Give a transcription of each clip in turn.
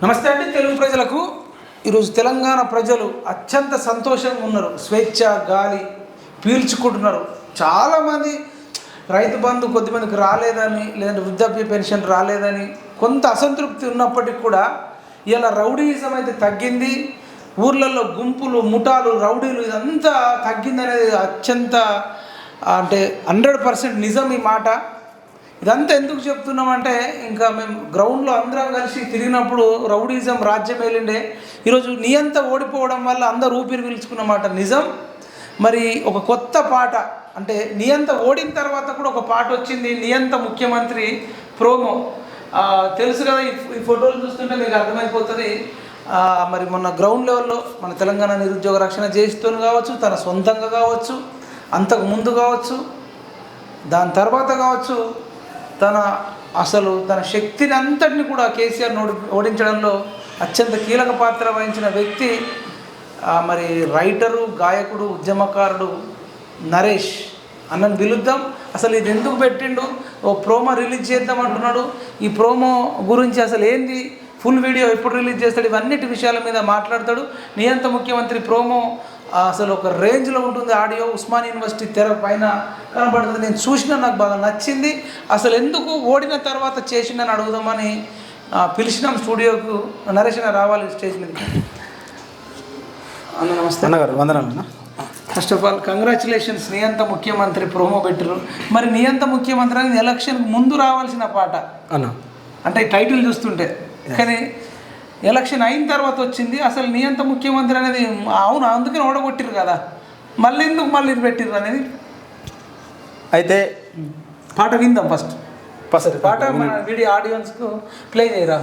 నమస్తే అండి తెలుగు ప్రజలకు. ఈరోజు తెలంగాణ ప్రజలు అత్యంత సంతోషంగా ఉన్నారు. స్వేచ్ఛ గాలి పీల్చుకుంటున్నారు. చాలామంది రైతు బంధు కొద్దిమందికి రాలేదని, లేదంటే వృద్ధాప్య పెన్షన్ రాలేదని కొంత అసంతృప్తి ఉన్నప్పటికీ కూడా ఇలా రౌడీయిజం అయితే తగ్గింది. ఊర్లలో గుంపులు, ముఠాలు, రౌడీలు ఇదంతా తగ్గిందనేది అత్యంత అంటే 100% నిజం ఈ మాట. ఇదంతా ఎందుకు చెప్తున్నామంటే, ఇంకా మేము గ్రౌండ్లో అందరం కలిసి తిరిగినప్పుడు రౌడీజం రాజ్యం వెళ్ళిండే. ఈరోజు నియంత ఓడిపోవడం వల్ల అందరూ ఊపిరి పీల్చుకున్నమాట నిజం. మరి ఒక కొత్త పాట, అంటే నియంత ఓడిన తర్వాత కూడా ఒక పాట వచ్చింది, నియంత ముఖ్యమంత్రి ప్రోమో. తెలుసు కదా, ఈ ఫోటోలు చూస్తుంటే మీకు అర్థమైపోతుంది. మరి మొన్న గ్రౌండ్ లెవెల్లో మన తెలంగాణ నిరుద్యోగ రక్షణ చేస్తూనే కావచ్చు, తన సొంతంగా కావచ్చు, అంతకు ముందు కావచ్చు, దాని తర్వాత కావచ్చు, తన శక్తిని అంతటిని కూడా కేసీఆర్ ఓడించడంలో అత్యంత కీలక పాత్ర వహించిన వ్యక్తి మరి రైటరు, గాయకుడు, ఉద్యమకారుడు నరేష్. అన్నను పిలుద్దాం. అసలు ఇది ఎందుకు పెట్టిండు, ఓ ప్రోమో రిలీజ్ చేద్దాం అంటున్నాడు. ఈ ప్రోమో గురించి అసలు ఏంది, ఫుల్ వీడియో ఎప్పుడు రిలీజ్ చేస్తాడు, ఇవన్నిటి విషయాల మీద మాట్లాడతాడు. నియంత ముఖ్యమంత్రి ప్రోమో అసలు ఒక రేంజ్లో ఉంటుంది. ఆడియో ఉస్మాన్ యూనివర్సిటీ తెర పైన కనబడుతుంది. నేను చూసినా, నాకు బాగా నచ్చింది. అసలు ఎందుకు ఓడిన తర్వాత చేసిందని అడుగుదామని పిలిచినాం స్టూడియోకు. నరేష్ రావాలి స్టేజ్ మీదకి. అన్న నమస్తే. అన్నగారు వందనాలు అన్న. ఫస్ట్ ఆఫ్ ఆల్ కంగ్రాచులేషన్స్, నియంత ముఖ్యమంత్రి ప్రోమో పెట్టారు. మరి నియంత ముఖ్యమంత్రి అనేది ఎలక్షన్కి ముందు రావాల్సిన పాట అన్న, అంటే టైటిల్ చూస్తుంటే, కానీ ఎలక్షన్ అయిన తర్వాత వచ్చింది. అసలు నియంత ముఖ్యమంత్రి అనేది అవును, అందుకని ఓడగొట్టిరు కదా, మళ్ళీ ఎందుకు మళ్ళీ పెట్టిర్రు అనేది. అయితే పాట విందాం ఫస్ట్. పాట మన వీడియో ఆడియన్స్కు ప్లే చేయరా.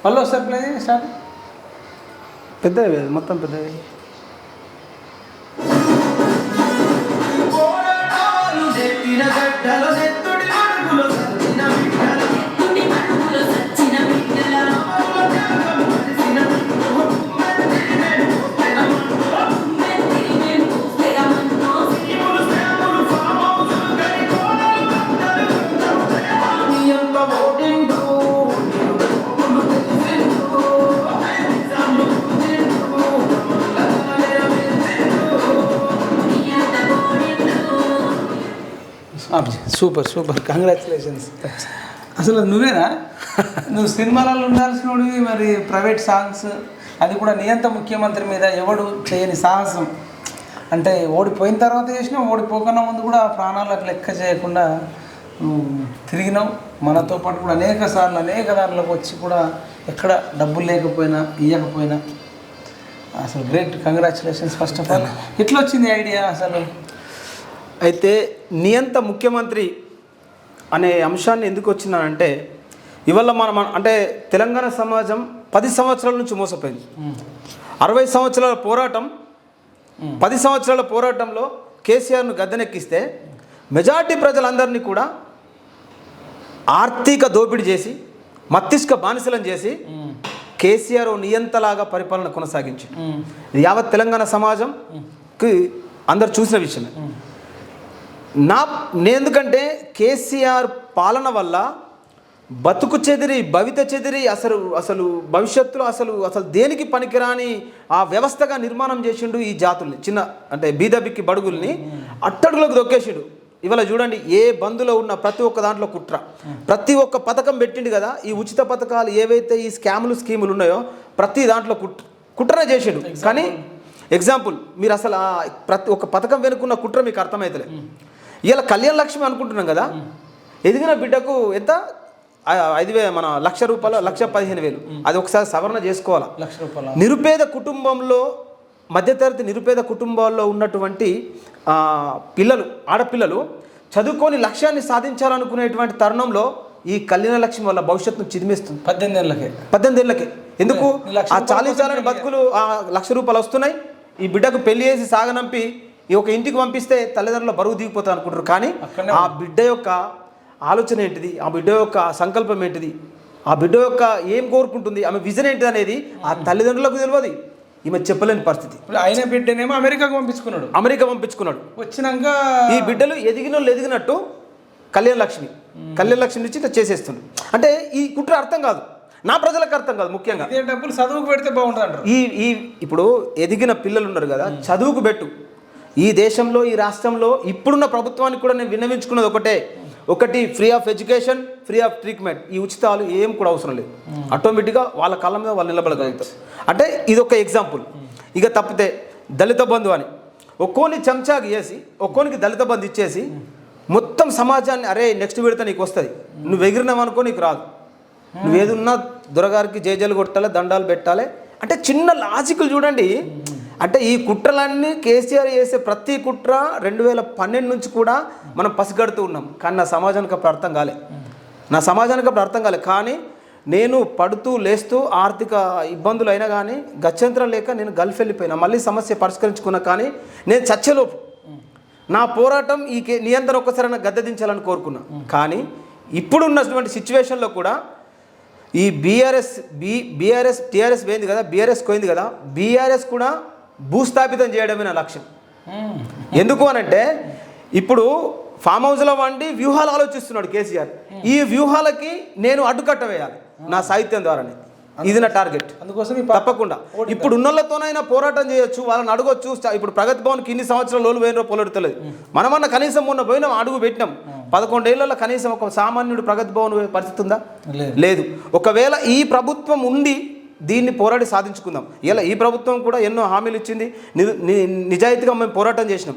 మళ్ళీ ఒకసారి ప్లే స్టార్ట్. పెద్దవి మొత్తం పెద్దవి. Super super, congratulations. అసలు నువ్వేనా, నువ్వు సినిమాలలో ఉండాల్సినవి, మరి ప్రైవేట్ సాంగ్స్, అది కూడా నియంత ముఖ్యమంత్రి మీద ఎవడు చేయని సాహసం. అంటే ఓడిపోయిన తర్వాత చేసినావు, ఓడిపోకన్నా ముందు కూడా ప్రాణాలకు లెక్క చేయకుండా నువ్వు తిరిగినావు. మనతో పాటు కూడా అనేక సార్లు అనేక దాంట్లోకి వచ్చి కూడా ఎక్కడ డబ్బులు లేకపోయినా ఇవ్వకపోయినా అసలు great, congratulations first of all. ఎట్లా వచ్చింది ఐడియా అసలు? అయితే నియంత ముఖ్యమంత్రి అనే అంశాన్ని ఎందుకు వచ్చినానంటే, ఇవాళ మనం అంటే తెలంగాణ సమాజం 10 సంవత్సరాల నుంచి మోసపోయింది. 60 సంవత్సరాల పోరాటం, 10 సంవత్సరాల పోరాటంలో కేసీఆర్ను గద్దెనెక్కిస్తే మెజార్టీ ప్రజలందరినీ కూడా ఆర్థిక దోపిడీ చేసి, మస్తిష్క బానిసలను చేసి కేసీఆర్ నియంతలాగా పరిపాలన కొనసాగించి, యావత్ తెలంగాణ సమాజంకి అందరు చూసిన విషయమే. ఎందుకంటే కేసీఆర్ పాలన వల్ల బతుకు చెదిరి, భవిత చెదిరి, అసలు భవిష్యత్తులో అసలు దేనికి పనికిరాని ఆ వ్యవస్థగా నిర్మాణం చేసిండు. ఈ జాతుల్ని, చిన్న అంటే బీదబిక్కి బడుగుల్ని అట్టడుగులకు దొక్కేసిండు. ఇవాళ చూడండి, ఏ బంధులో ఉన్న ప్రతి ఒక్క దాంట్లో కుట్ర, ప్రతి ఒక్క పథకం పెట్టిండు కదా. ఈ ఉచిత పథకాలు ఏవైతే ఈ స్కీములు ఉన్నాయో ప్రతి దాంట్లో కుట్రనే చేసిండు. కానీ ఎగ్జాంపుల్, మీరు అసలు ప్రతి ఒక్క పథకం వెనుకున్న కుట్ర మీకు అర్థమవుతలే. ఇలా కళ్యాణ లక్ష్మి అనుకుంటున్నాం కదా, ఎదిగిన బిడ్డకు ఎంత 5,000, మన ₹1,00,000, ₹1,15,000. అది ఒకసారి సవరణ చేసుకోవాలా. ₹1,00,000 నిరుపేద కుటుంబంలో, మధ్యతరగతి నిరుపేద కుటుంబాల్లో ఉన్నటువంటి పిల్లలు, ఆడపిల్లలు చదువుకొని లక్ష్యాన్ని సాధించాలనుకునేటువంటి తరుణంలో ఈ కళ్యాణ లక్ష్మి వల్ల భవిష్యత్తును చిదిమేస్తుంది 18 ఏళ్ళకే. 18 ఏళ్ళకి. ఎందుకు ఈ లక్ష ఆ రూపాయల చాలీచాలని బతుకులు ఆ ₹1,00,000 వస్తున్నాయి, ఈ బిడ్డకు పెళ్లి చేసి సాగనంపి ఈ ఒక ఇంటికి పంపిస్తే తల్లిదండ్రుల బరువు దిగిపోతా అనుకుంటారు. కానీ ఆ బిడ్డ యొక్క ఆలోచన ఏంటిది, ఆ బిడ్డ యొక్క సంకల్పం ఏంటిది, ఆ బిడ్డ యొక్క ఏం కోరుకుంటుంది, ఆమె విజన్ ఏంటిది అనేది ఆ తల్లిదండ్రులకు తెలియదు. ఈమె చెప్పలేని పరిస్థితి. ఆయన బిడ్డనేమో అమెరికాకు పంపించుకున్నాడు. అమెరికా పంపించుకున్నాడు. వచ్చినాక ఈ బిడ్డలు ఎదిగినోళ్ళు ఎదిగినట్టు కళ్యాణ లక్ష్మి నుంచి ఇట్లా చేసేస్తుంది. అంటే ఈ కుట్ర అర్థం కాదు, నా ప్రజలకు అర్థం కాదు. ముఖ్యంగా ఇదే డబ్బులు చదువుకు పెడితే బాగుంటుంది అంటారు. ఈ ఇప్పుడు ఎదిగిన పిల్లలు ఉన్నారు కదా, చదువుకు పెట్టు. ఈ దేశంలో ఈ రాష్ట్రంలో ఇప్పుడున్న ప్రభుత్వానికి కూడా నేను విన్నవించుకున్నది ఒకటి free of education, free of treatment. ఈ ఉచితాలు ఏం కూడా అవసరం లేదు. ఆటోమేటిక్గా వాళ్ళ కాళ్ళ మీద వాళ్ళు నిలబడగలుగుతారు. అంటే ఇది ఒక ఎగ్జాంపుల్. ఇక తప్పితే దళిత బంధు అని ఒక్కోని చెంచాకి వేసి ఒక్కోనికి దళిత బంధు ఇచ్చేసి మొత్తం సమాజాన్ని అరే నెక్స్ట్ విడత నీకు వస్తుంది, నువ్వు ఎగిరినావనుకో నీకు రాదు, నువ్వేదున్నా దొరగారికి జేజలు కొట్టాలి, దండాలు పెట్టాలి. అంటే చిన్న లాజికల్ చూడండి. అంటే ఈ కుట్రలన్నీ కేసీఆర్ చేసే ప్రతి కుట్ర 2012 నుంచి కూడా మనం పసిగడుతూ ఉన్నాం. కానీ నా సమాజానికి అప్పుడు అర్థం కాలే. కానీ నేను పడుతూ లేస్తూ ఆర్థిక ఇబ్బందులు అయినా కానీ గత్యంతరం లేక నేను గల్ఫ్ వెళ్ళిపోయినా, మళ్ళీ సమస్య పరిష్కరించుకున్నా. కానీ నేను చచ్చేలోపు నా పోరాటం ఈ నియంత్రణ ఒక్కసారైనా గద్దెదించాలని కోరుకున్నా. కానీ ఇప్పుడున్నటువంటి సిచ్యువేషన్లో కూడా ఈ టీఆర్ఎస్ పోయింది కదా, బీఆర్ఎస్ కూడా భూస్థాపితం చేయడమే నా లక్ష్యం. ఎందుకు అనంటే ఇప్పుడు ఫామ్ హౌస్లో వండి వ్యూహాలు ఆలోచిస్తున్నాడు కేసీఆర్. ఈ వ్యూహాలకి నేను అడ్డుకట్ట వేయాలి నా సాహిత్యం ద్వారానే. ఇది నా టార్గెట్. అందుకోసం తప్పకుండా ఇప్పుడు ఉన్నోళ్ళతోనైనా పోరాటం చేయొచ్చు, వాళ్ళని అడగొచ్చు. ఇప్పుడు ప్రగతి భవన్కి ఇన్ని సంవత్సరాలు లోలు పోయినో పోలెడతలేదు. మనమన్నా కనీసం మొన్న పోయినాం, అడుగు పెట్టినాం. 11 ఏళ్లలో కనీసం ఒక సామాన్యుడు ప్రగతి భవన్ పరిస్థితి ఉందా? లేదు. ఒకవేళ ఈ ప్రభుత్వం ఉండి దీన్ని పోరాడి సాధించుకుందాం. ఇలా ఈ ప్రభుత్వం కూడా ఎన్నో హామీలు ఇచ్చింది. నిజాయితీగా మేము పోరాటం చేసినాం,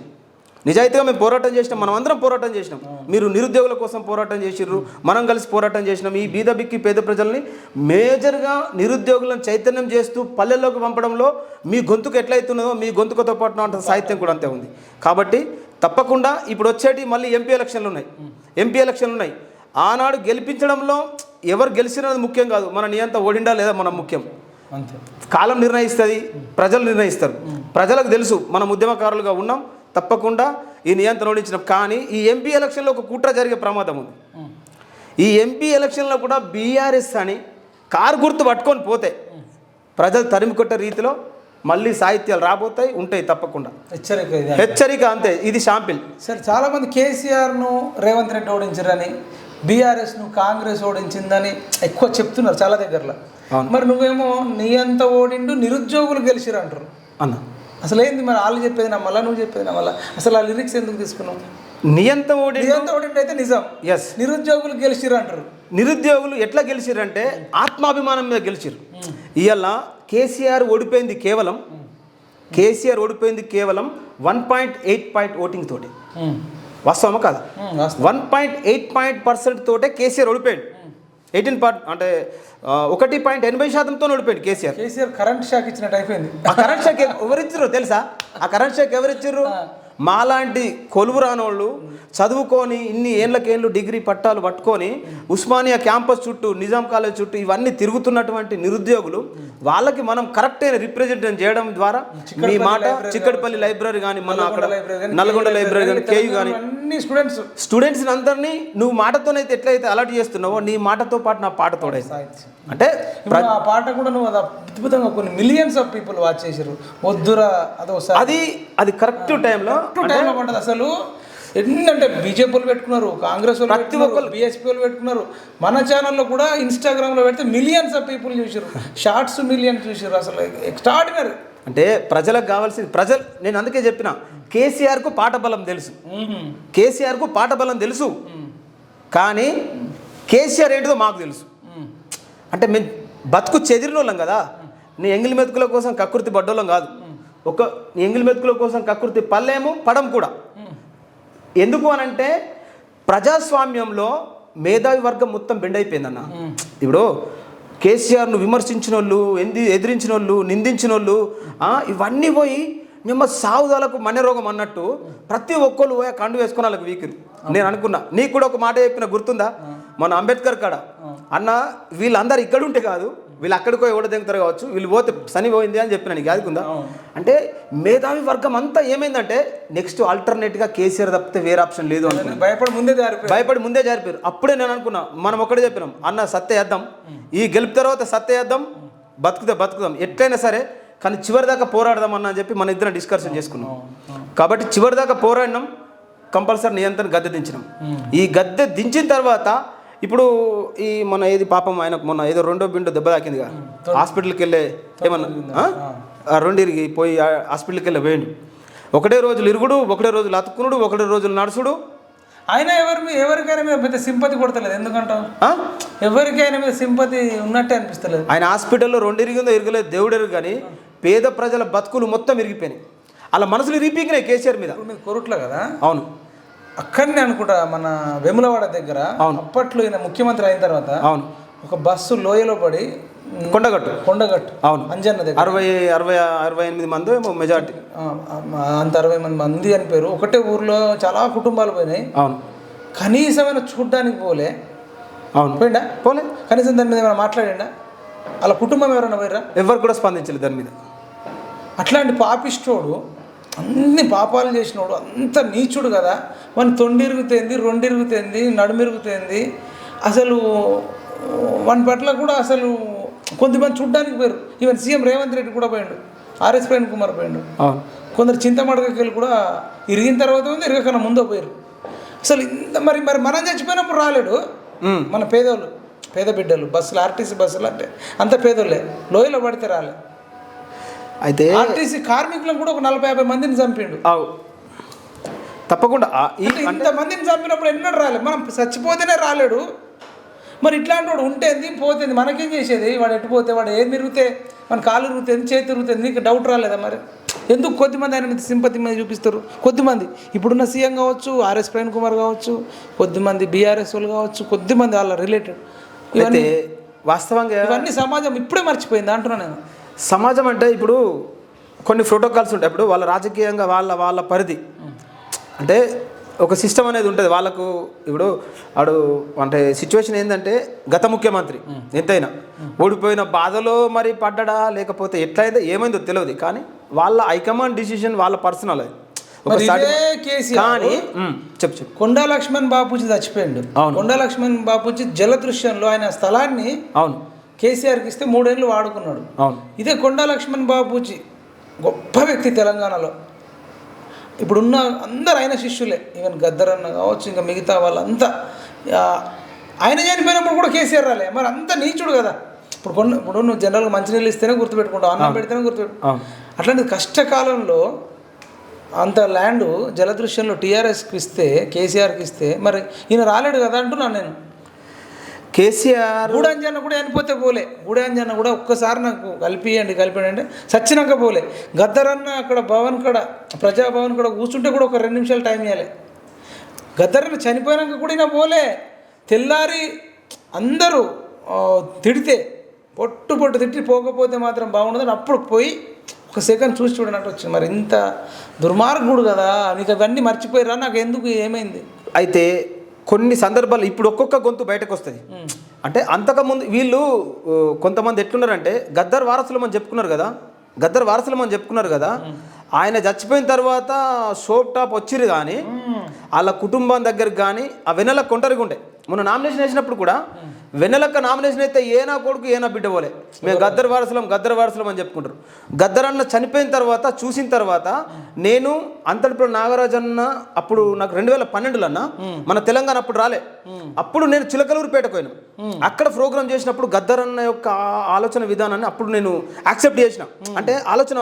మనం అందరం పోరాటం చేసినాం. మీరు నిరుద్యోగుల కోసం పోరాటం చేసిర్రు, మనం కలిసి పోరాటం చేసినాం. ఈ బీద బిక్కి పేద ప్రజల్ని మేజర్గా నిరుద్యోగులను చైతన్యం చేస్తూ పల్లెల్లోకి పంపడంలో మీ గొంతుకు ఎట్లయితున్నదో మీ గొంతుకుతో పాటు అంత సాహిత్యం కూడా అంతే ఉంది. కాబట్టి తప్పకుండా ఇప్పుడు వచ్చేటి మళ్ళీ ఎంపీ ఎలక్షన్లు ఉన్నాయి. ఆనాడు గెలిపించడంలో ఎవరు గెలిచినది ముఖ్యం కాదు, మన నియంత ఓడిండా లేదా మనం ముఖ్యం. అంతే. కాలం నిర్ణయిస్తుంది, ప్రజలు నిర్ణయిస్తారు. ప్రజలకు తెలుసు మనం ఉద్యమకారులుగా ఉన్నాం, తప్పకుండా ఈ నియంత్రణ ఓడించినాం. కానీ ఈ ఎంపీ ఎలక్షన్లో ఒక కుట్ర జరిగే ప్రమాదం ఉంది. ఈ ఎంపీ ఎలక్షన్లో కూడా బీఆర్ఎస్ అని కారు గుర్తు పట్టుకొని పోతే ప్రజలు తరిమి కొట్టే రీతిలో మళ్ళీ సాహిత్యాలు రాబోతాయి, ఉంటాయి తప్పకుండా. హెచ్చరిక అంతే. ఇది షాంపిల్. సరే, చాలామంది కేసీఆర్ను రేవంత్ రెడ్డి ఓడించారని, బీఆర్ఎస్ను కాంగ్రెస్ ఓడించిందని ఎక్కువ చెప్తున్నారు చాలా దగ్గరలో. మరి నువ్వేమో నీ అంత ఓడిండు నిరుద్యోగులు గెలిచిరు అంటారు అన్న. అసలు ఏంది మరి? వాళ్ళు చెప్పేది నమ్మలా, నువ్వు చెప్పేది నమ్మలా? అసలు ఆ లిరిక్స్ ఎందుకు తీసుకున్నావు? నియంత ఓడిండు అయితే నిజం. ఎస్, నిరుద్యోగులు గెలిచిరు అంటారు. నిరుద్యోగులు ఎట్లా గెలిచిరు అంటే ఆత్మాభిమానం మీద గెలిచిరు. ఇవాళ కేసీఆర్ ఓడిపోయింది కేవలం 1.8 ఓటింగ్ తోటి. వాస్తవమా కాదా? 1.8% తోటే కేసీఆర్ ఓడిపోయాడు. 18 అంటే 1.80%తో ఓడిపోయాడు కేసీఆర్. కరెంట్ షాక్ ఇచ్చినట్టు అయిపోయింది. ఆ కరెంట్ షాక్ ఎవరిచ్చిర్రో తెలుసా? ఆ కరెంట్ షాక్ ఎవరిచ్చిర్రు? మాలాంటి కొలువు రానోళ్ళు చదువుకొని ఇన్ని ఏళ్ళకేళ్ళు డిగ్రీ పట్టాలు పట్టుకొని ఉస్మానియా క్యాంపస్ చుట్టూ, నిజాం కాలేజ్ చుట్టూ ఇవన్నీ తిరుగుతున్నటువంటి నిరుద్యోగులు, వాళ్ళకి మనం కరెక్ట్ అయిన రిప్రజెంటేషన్ చేయడం ద్వారా మీ మాట చిక్కడపల్లి లైబ్రరీ కానీ, మన అక్కడ నల్గొండ లైబ్రరీ కానీ, కేయూ కానీ స్టూడెంట్స్ అందరినీ నువ్వు మాటతోనైతే ఎట్లయితే అలర్ట్ చేస్తున్నావో నీ మాటతో పాటు నా పాట తోడే. అంటే ఆ పాట కూడా నువ్వు అద్భుతంగా కొన్ని మిలియన్స్ ఆఫ్ పీపుల్ వాచ్ చేశారు. వద్దురా అది కరెక్ట్ టైంలో పడ్డది. అసలు ఏంటంటే బీజేపీలు పెట్టుకున్నారు, కాంగ్రెస్ వాళ్ళు పెట్టుకున్నారు, బీఎస్పీ వాళ్ళు పెట్టుకున్నారు. మన ఛానల్లో కూడా ఇన్స్టాగ్రామ్లో పెడితే మిలియన్స్ ఆఫ్ పీపుల్ చూసారు, షార్ట్స్ మిలియన్స్ చూసారు. అసలు ఎక్స్ట్రాడినరీ. అంటే ప్రజలకు కావాల్సింది నేను అందుకే చెప్పిన కేసీఆర్కు పాట బలం తెలుసు, కానీ కేసీఆర్ ఏంటిదో మాకు తెలుసు. అంటే మేము బతుకు చెదిరిన వాళ్ళం కదా, నీ ఎంగిలి మెతుకుల కోసం కకృతి పడ్డోళ్ళం కాదు. నీ ఎంగిలి మెతుకుల కోసం కకృతి పల్లేము పడం కూడా. ఎందుకు అనంటే ప్రజాస్వామ్యంలో మేధావి వర్గం మొత్తం బెండ్ అయిపోయిందన్న. ఇప్పుడు కేసీఆర్ను విమర్శించిన వాళ్ళు, ఎదిరించిన వాళ్ళు, నిందించిన వాళ్ళు ఇవన్నీ పోయి మేము సావుదాలకు మన్య రోగం అన్నట్టు ప్రతి ఒక్కళ్ళు పోయా కండు వేసుకుని వాళ్ళకి వీకిరు. నేను అనుకున్నా, నీకు కూడా ఒక మాట చెప్పిన గుర్తుందా, మన అంబేద్కర్ కాడ అన్న వీళ్ళందరూ ఇక్కడ ఉంటే కాదు, వీళ్ళు అక్కడికి పోయి ఓడదెంగుతారు కావచ్చు, వీళ్ళు పోతే శని పోయింది అని చెప్పిన. నీకు యాదుకుందా? అంటే మేధావి వర్గం అంతా ఏమైందంటే నెక్స్ట్ ఆల్టర్నేట్గా కేసీఆర్ తప్పితే వేరే ఆప్షన్ లేదు అని భయపడి ముందే జారిపోయారు. అప్పుడే నేను అనుకున్నా, మనం ఒకటే చెప్పినాం, అన్న సత్య వేద్దాం, ఈ గెలుపు తర్వాత సత్య వేద్దాం, బతుకుదాం ఎట్లయినా సరే, కానీ చివరి దాకా పోరాడదాం అన్న అని చెప్పి మన ఇద్దరం డిస్కషన్ చేసుకున్నాం. కాబట్టి చివరి దాకా పోరాడినాం, కంపల్సరీ నియంత్రణ గద్దె దించినాం. ఈ గద్దె దించిన తర్వాత ఇప్పుడు ఈ మన ఏది పాపం ఆయనకు మొన్న ఏదో రెండో బిండో దెబ్బ తాకిందిగా, హాస్పిటల్కి వెళ్ళే ఏమన్నా రెండిరిగి పోయి హాస్పిటల్కి వెళ్ళి పోయిండు. ఒకటే రోజులు ఇరుగుడు, ఒకటే రోజులు అతుక్కునుడు, ఒకటే రోజులు నడుచుడు. ఆయన ఎవరికైనా మీద పెద్ద సింపతి కొడతలేదు, ఎందుకంటావు? ఎవరికైనా మీద సింపతి ఉన్నట్టే అనిపిస్తలేదు. ఆయన హాస్పిటల్లో రెండు ఇరిగిందో ఇరగలేదు దేవుడు ఎరుగు, కానీ పేద ప్రజల బతుకులు మొత్తం ఇరిగిపోయినాయి. అలా మనసులు ఇరిగిపోయినాయి కేసీఆర్ మీద. కొరుట్ల కదా? అవును, అక్కడనే అనుకుంటా మన వేములవాడ దగ్గర. అవును, అప్పట్లో ఈయన ముఖ్యమంత్రి అయిన తర్వాత అవును ఒక బస్సు లోయలో పడి కొండగట్టు. అవును, అంజన్న దగ్గర 68 మంది మెజార్టీ, అంత 60 మంది అని పేరు. ఒకటే ఊర్లో చాలా కుటుంబాలు పోయినాయి. అవును, కనీసమైన చూడ్డానికి పోలే. అవును, పోలే కనీసం దాని మీద ఏమైనా మాట్లాడిండా? అలా కుటుంబం ఎవరైనా పోయిరా? ఎవరు కూడా స్పందించలేదు దాని మీద. అట్లాంటి పాపిష్టోడు, అన్ని పాపాలు చేసినోడు, అంత నీచుడు కదా. మన తొండిరుగుతుంది, రెండిరుగుతుంది, నడుమిరుగుతుంది. అసలు వన్ పట్ల కూడా అసలు కొంతమంది చూడ్డానికి పోయారు. ఈవెన్ సీఎం రేవంత్ రెడ్డి కూడా పోయిండు, ఆర్ఎస్ ప్రవీణ్ కుమార్ పోయిండు. కొందరు చింతమడగకెళ్ళి కూడా ఇరిగిన తర్వాత ఉంది, ఇరగకన్నా ముందో పోయారు. అసలు ఇంత మరి మనం చచ్చిపోయినప్పుడు రాలేడు. మన పేద బిడ్డలు బస్సులు, ఆర్టీసీ బస్సులు అంటే అంత పేదోళ్ళే, లోయలో పడితే రాలే. అయితే ఆర్టీసీ కార్మికులను కూడా ఒక 40-50 మందిని చంపిండు. తప్పకుండా ఇంతమందిని చంపినప్పుడు ఎన్నడూ రాలేదు. మనం చచ్చిపోతేనే రాలేడు. మరి ఇట్లాంటి వాడు ఉంటేంది పోతుంది, మనకేం చేసేది? వాడు ఎట్టుపోతే, వాడు ఏది తిరిగితే మన కాలు తిరుగుతుంది, చేతి తిరుగుతుంది. నీకు డౌట్ రాలేదా మరి? ఎందుకు కొద్దిమంది ఆయన మీద సింపతి మీద చూపిస్తారు? కొద్దిమంది ఇప్పుడున్న సీఎం కావచ్చు, ఆర్ఎస్ ప్రవీణ్ కుమార్ కావచ్చు, కొద్దిమంది బీఆర్ఎస్ వాళ్ళు కావచ్చు, కొద్దిమంది వాళ్ళ రిలేటెడ్. ఇవన్నీ వాస్తవంగా ఇవన్నీ సమాజం ఇప్పుడే మర్చిపోయింది అంటున్నాను నేను. సమాజం అంటే ఇప్పుడు కొన్ని ప్రోటోకాల్స్ ఉంటాయి. ఇప్పుడు వాళ్ళ రాజకీయంగా వాళ్ళ పరిధి అంటే ఒక సిస్టమ్ అనేది ఉంటుంది వాళ్ళకు. ఇప్పుడు వాడు అంటే సిచ్యువేషన్ ఏంటంటే గత ముఖ్యమంత్రి ఎంతైనా ఓడిపోయిన బాధలో మరి పడ్డా, లేకపోతే ఎట్లయితే ఏమైందో తెలియదు, కానీ వాళ్ళ హైకమాండ్ డిసిషన్ వాళ్ళ పర్సనల్ అది. కానీ చెప్పు కొండా లక్ష్మణ్ బాపూజీ చచ్చిపోయిండు. కొండా లక్ష్మణ్ బాపూజీ జలదృశ్యంలో ఆయన స్థలాన్ని అవును కేసీఆర్కి ఇస్తే 3 ఏళ్ళు వాడుకున్నాడు. అవును, ఇదే కొండా లక్ష్మణ్ బాపూజీ గొప్ప వ్యక్తి తెలంగాణలో. ఇప్పుడున్న అందరు ఆయన శిష్యులే, ఈవెన్ గద్దరన్న కావచ్చు, ఇంకా మిగతా వాళ్ళంతా. ఆయన చనిపోయినప్పుడు కూడా కేసీఆర్ రాలే. మరి అంత నీచుడు కదా. ఇప్పుడు నువ్వు జనరల్గా మంచినీళ్ళు ఇస్తేనే గుర్తుపెట్టుకుంటావు, అన్నం పెడితేనే గుర్తుపెట్టుకుంటావు. అట్లాంటి కష్టకాలంలో అంత ల్యాండ్ జలదృశ్యంలో టీఆర్ఎస్కి ఇస్తే, కేసీఆర్కి ఇస్తే మరి ఈయన రాలేడు కదా అంటున్నాను నేను. కేసీఆర్ గూడాంజన్న కూడా చనిపోతే పోలే. గూడాంజన్న కూడా ఒక్కసారి నాకు కలిపియండి అంటే చచ్చినాక పోలే. గద్దరన్న అక్కడ భవన్ కాడ, ప్రజాభవన్ కాడ కూర్చుంటే కూడా ఒక 2 నిమిషాలు టైం ఇవ్వాలి. గద్దరన్న చనిపోయినాక కూడా ఈయన పోలే. తెల్లారి అందరూ తిడితే పొట్టు తిట్టి పోకపోతే మాత్రం బాగుండదని అప్పుడు పోయి ఒక సెకండ్ చూసి చూడనట్టు వచ్చింది. మరి ఇంత దుర్మార్గుడు కదా, నీకు అవన్నీ మర్చిపోయారా? నాకు ఎందుకు ఏమైంది? అయితే కొన్ని సందర్భాలు ఇప్పుడు ఒక్కొక్క గొంతు బయటకు వస్తుంది. అంటే అంతకుముందు వీళ్ళు కొంతమంది ఎట్లున్నారంటే గద్దర్ వారసులమని చెప్పుకున్నారు కదా, ఆయన చచ్చిపోయిన తర్వాత షోప్ టాప్ వచ్చిరు, కానీ వాళ్ళ కుటుంబం దగ్గరకు కానీ ఆ వెన్నెలకు ఒంటరిగా ఉండే. మొన్న నామినేషన్ వేసినప్పుడు కూడా వెన్నెలక్క నామినేషన్ అయితే ఏనా కొడుకు ఏనా బిడ్డ పోలే, మేము గద్దర్ వారసులం అని చెప్పుకుంటారు. గద్దర్ అన్న చనిపోయిన తర్వాత చూసిన తర్వాత నేను అంతటిలో నాగరాజన్న అప్పుడు నాకు 2012లో అన్న మన తెలంగాణ అప్పుడు రాలే, అప్పుడు నేను చిలకలూరుపేటకు పోయినా. అక్కడ ప్రోగ్రామ్ చేసినప్పుడు గద్దర్ అన్న యొక్క ఆలోచన విధానాన్ని అప్పుడు నేను యాక్సెప్ట్ చేసిన. అంటే ఆలోచన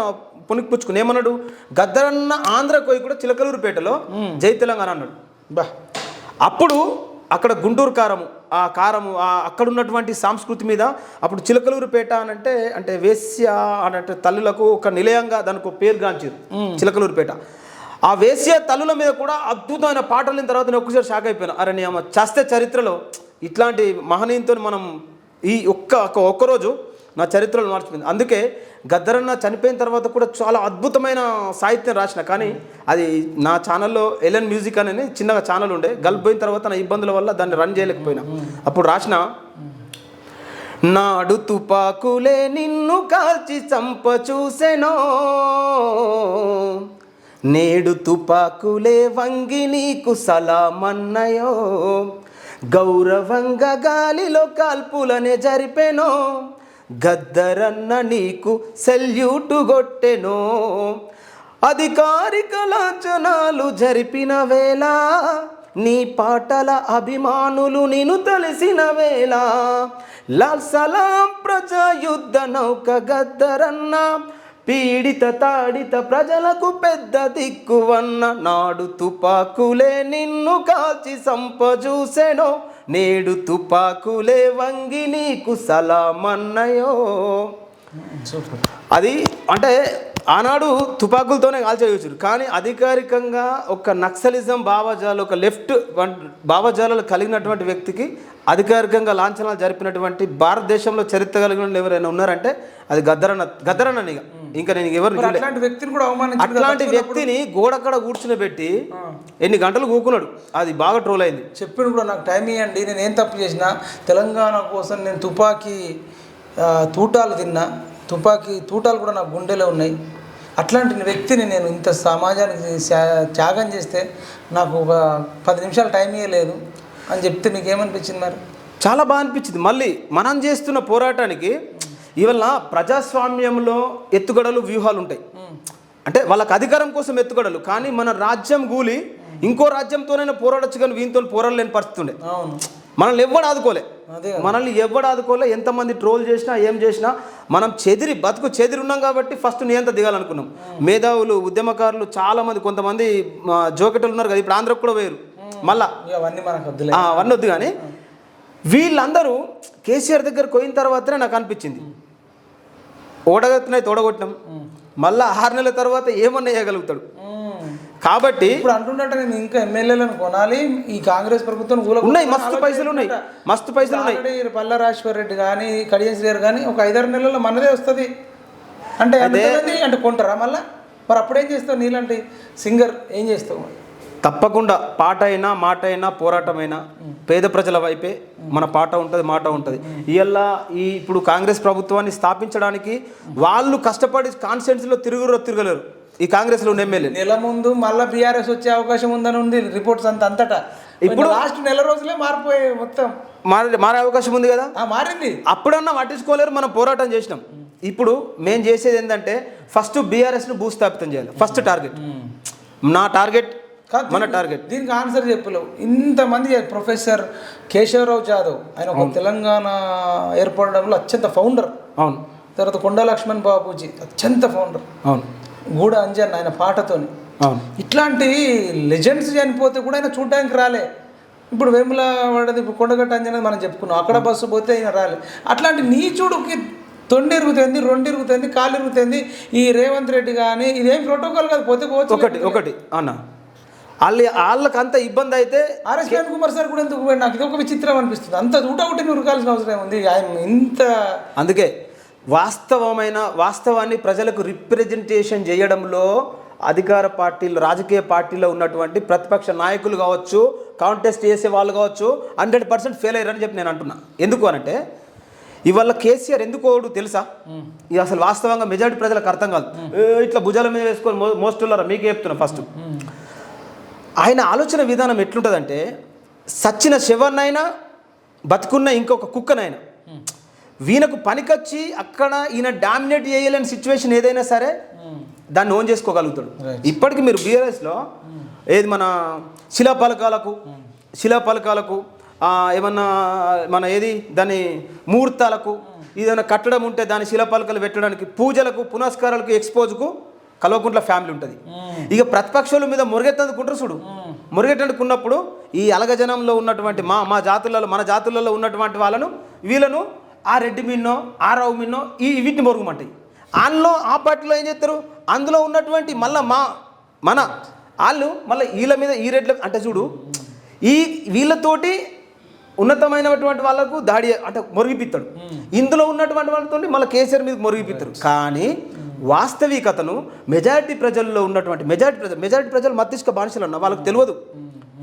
పుణికిపుచ్చుకుని ఏమన్నాడు, గద్దరన్న ఆంధ్ర కోయి కూడా చిలకలూరుపేటలో జై తెలంగాణ అన్నాడు. అప్పుడు అక్కడ గుంటూరు కారము, ఆ కారము అక్కడ ఉన్నటువంటి సంస్కృతి మీద అప్పుడు చిలకలూరుపేట అంటే వేశ్య అన్నట్టు తల్లులకు ఒక నిలయంగా దానికి ఒక పేరు గాంచారు చిలకలూరుపేట. ఆ వేశ్య తల్లుల మీద కూడా అద్భుతమైన పాటలు తర్వాత నేను ఒక్కసారి షాక్ అయిపోయాను. అరే నీ అమ్మ చస్తే చరిత్రలో ఇట్లాంటి మహనీయుతో మనం ఈ ఒక్కరోజు నా చరిత్రలో మార్చిపోయింది. అందుకే గద్దరన్న చనిపోయిన తర్వాత కూడా చాలా అద్భుతమైన సాహిత్యం రాసిన, కానీ అది నా ఛానల్లో ఎల్ఎన్ మ్యూజిక్ అనేది చిన్నగా ఛానల్ ఉండే, గల్ఫ్ పోయిన తర్వాత నా ఇబ్బందుల వల్ల దాన్ని రన్ చేయలేకపోయినా. అప్పుడు రాసిన, నాడు తుపాకులే నిన్ను కాల్చి చంప చూసెనో, నేడు తుపాకులే వంగి నీకు సలామన్నయో, గౌరవంగా గాలిలో కాల్పులనే జరిపెనో, గద్దరన్న నీకు సెల్యూటు కొట్టెనో, అధికారిక లాంఛనాలు జరిపిన వేళ నీ పాటల అభిమానులు నిన్ను తలసిన వేళ, లాల్ సలాం ప్రజా యుద్ధ నౌక గద్దరన్న, పీడిత తాడిత ప్రజలకు పెద్ద దిక్కువన్న, నాడు తుపాకులే నిన్ను కాల్చి సంపజూసెనో, నేడు తుపాకులే వంగి నీకు సలామన్నయో. అది అంటే ఆనాడు తుపాకులతోనే కాల్చేయచ్చు, కానీ అధికారికంగా ఒక నక్సలిజం భావజాలు, ఒక లెఫ్ట్ భావజాలాలు కలిగినటువంటి వ్యక్తికి అధికారికంగా లాంఛనాలు జరిపినటువంటి భారతదేశంలో చరిత్ర కలిగిన ఎవరైనా ఉన్నారంటే అది గద్దరన్న. ఇంకా నేను ఎవరు అట్లాంటి వ్యక్తిని గోడక్కడ కూర్చుని ఎన్ని గంటలు కూకున్నాడు, అది బాగా ట్రోల్ అయింది. చెప్పిన కూడా నాకు టైం ఇవ్వండి, నేను ఏం తప్పు చేసినా తెలంగాణ కోసం నేను తుపాకీ తూటాలు తిన్నా, తుపాకీ తూటాలు కూడా నా గుండెలో ఉన్నాయి. అట్లాంటి వ్యక్తిని నేను ఇంత సమాజానికి త్యాగం చేస్తే నాకు ఒక 10 నిమిషాలు టైం ఇవ్వలేదు అని చెప్తే నీకేమనిపించింది? మరి చాలా బాగా అనిపించింది. మళ్ళీ మనం చేస్తున్న పోరాటానికి ఇవల్ల ప్రజాస్వామ్యంలో ఎత్తుగడలు వ్యూహాలు ఉంటాయి, అంటే వాళ్ళకి అధికారం కోసం ఎత్తుగడలు, కానీ మన రాజ్యం గూలి ఇంకో రాజ్యంతోనైనా పోరాడచ్చు, కానీ వీనితో పోరాడలేని పరిస్థితి ఉండే. మనల్ని ఎవ్వడు ఆదుకోలే, ఎంతమంది ట్రోల్ చేసినా ఏం చేసినా మనం బతుకు చెదిరి ఉన్నాం కాబట్టి ఫస్ట్ నియంత దిగాలనుకున్నాం. మేధావులు, ఉద్యమకారులు చాలామంది, కొంతమంది జోకెటలు ఉన్నారు కదా, ఇప్పుడు ఆంధ్రకు కూడా వేరు, మళ్ళా అవన్నీ వద్దు. కానీ వీళ్ళందరూ కేసీఆర్ దగ్గరకు పోయిన తర్వాతనే నాకు అనిపించింది, ఓడగొట్టినైతే ఓడగొట్టినాం, మళ్ళీ 6 నెలల తర్వాత ఏమన్నా వేయగలుగుతాడు. కాబట్టి ఇప్పుడు అంటున్నట్టు నేను ఇంకా ఎమ్మెల్యేలను కొనాలి, ఈ కాంగ్రెస్ ప్రభుత్వం ఉన్నాయి, మస్తు పైసలు ఉన్నాయి. పల్లా రాజేశ్వర రెడ్డి కానీ, కడియం శ్రీగారు కానీ ఒక 5-6 నెలల్లో మనదే వస్తుంది అంటే అంటే కొంటారా మళ్ళా? మరి అప్పుడేం చేస్తావు? నీలాంటి సింగర్ ఏం చేస్తావు? తప్పకుండా పాట అయినా మాట అయినా పోరాటమైనా పేద ప్రజల వైపే మన పాట ఉంటుంది, మాట ఉంటుంది. ఇవాళ ఇప్పుడు కాంగ్రెస్ ప్రభుత్వాన్ని స్థాపించడానికి వాళ్ళు కష్టపడి కాన్స్టిట్యున్సీలో తిరగలేరు ఈ కాంగ్రెస్లో ఉన్న ఎమ్మెల్యే. నెల ముందు మళ్ళీ బీఆర్ఎస్ వచ్చే అవకాశం ఉందని ఉంది రిపోర్ట్స్ అంతటా. ఇప్పుడు లాస్ట్ నెల రోజులే మారిపోయాయి, మొత్తం మారే అవకాశం ఉంది కదా, మారింది. అప్పుడన్నా పట్టించుకోలేరు, మనం పోరాటం చేసినాం. ఇప్పుడు మేము చేసేది ఏంటంటే ఫస్ట్ బీఆర్ఎస్ను భూస్థాపితం చేయాలి, ఫస్ట్ టార్గెట్. నా టార్గెట్, మన టార్గెట్. దీనికి ఆన్సర్ చెప్పలేవు. ఇంతమంది ప్రొఫెసర్ కేశవరావు జాదవ్, ఆయన ఒక తెలంగాణ ఏర్పడడంలో అత్యంత ఫౌండర్. అవును. తర్వాత కొండా లక్ష్మణ్ బాబూజీ అత్యంత ఫౌండర్. అవును. గూడ అంజన్ ఆయన పాటతోని. అవును. ఇట్లాంటి లెజెండ్స్ చనిపోతే కూడా ఆయన చూడడానికి రాలే. ఇప్పుడు వేముల వాడది, ఇప్పుడు కొండగట్ట అంజన్ మనం చెప్పుకున్నాం, అక్కడ బస్సు పోతే ఆయన రాలే. అట్లాంటి నీచుడుకి తొండి ఇరుగుతుంది, 2 ఇరుగుతుంది, కాలు ఇరుగుతుంది. ఈ రేవంత్ రెడ్డి కానీ ఇదేం ప్రోటోకాల్ కాదు, పోతే పోవచ్చు. ఒకటి అన్న వాళ్ళకి అంత ఇబ్బంది అయితే ఆర్ఎస్ కిరణ్ కుమార్ సార్ కూడా ఎందుకు పోయి, నాకు ఇది ఒక విచిత్రం అనిపిస్తుంది. అంత ఊటవుటి ఉరకాల్సిన అవసరం ఉంది ఆయన ఇంత. అందుకే వాస్తవాన్ని ప్రజలకు రిప్రజెంటేషన్ చేయడంలో అధికార పార్టీలు, రాజకీయ పార్టీలో ఉన్నటువంటి ప్రతిపక్ష నాయకులు కావచ్చు, కాంటెస్ట్ చేసే వాళ్ళు కావచ్చు 100% ఫెయిల్ అయ్యారని చెప్పి నేను అంటున్నా. ఎందుకు అనంటే ఇవాళ కేసీఆర్ ఎందుకు ఓడు తెలుసా? ఇది అసలు వాస్తవంగా మెజారిటీ ప్రజలకు అర్థం కాదు. ఇట్లా భుజాల మీద వేసుకొని మోస్టున్నారా మీకే చెప్తున్నా. ఫస్ట్ ఆయన ఆలోచన విధానం ఎట్లుంటుందంటే, సచ్చిన శివన్నైనా బతుకున్న ఇంకొక కుక్కనైనా వీళ్ళకు పనికొచ్చి అక్కడ ఈయన డామినేట్ చేయలేని సిచ్యువేషన్ ఏదైనా సరే దాన్ని ఓన్ చేసుకోగలుగుతాడు. ఇప్పటికీ మీరు బీఆర్ఎస్లో ఏది మన శిలాపలకాలకు ఏమన్నా మన ఏది దాని ముహూర్తాలకు ఏదైనా కట్టడం ఉంటే దాని శిలాపలకలు పెట్టడానికి, పూజలకు, పునస్కారాలకు, ఎక్స్పోజ్కు కల్వకుంట్ల ఫ్యామిలీ ఉంటుంది. ఇక ప్రతిపక్షాల మీద మురుగెత్తందుకుంటారు చూడు. మురుగెట్టనుకున్నప్పుడు ఈ అలగజనంలో ఉన్నటువంటి మన జాతులలో ఉన్నటువంటి వీళ్ళను ఆ రెడ్డి మిన్నో, ఆ రావు మిన్నో వీటిని మొరుగుమంటాయి. అందులో ఆ పార్టీలో ఏం చేస్తారు, అందులో ఉన్నటువంటి మళ్ళీ మన వాళ్ళు మళ్ళీ వీళ్ళ మీద ఈ రెడ్ల అంటే చూడు, వీళ్ళతోటి ఉన్నతమైనటువంటి వాళ్ళకు దాడి అంటే మొరిగిపిస్తాడు. ఇందులో ఉన్నటువంటి వాళ్ళతో మళ్ళీ కేసీఆర్ మీద మొరిగిపిస్తారు. కానీ వాస్తవికతను మెజారిటీ ప్రజల్లో ఉన్నటువంటి మెజారిటీ ప్రజలు మస్తిష్క బానిసలు అన్న వాళ్ళకు తెలియదు.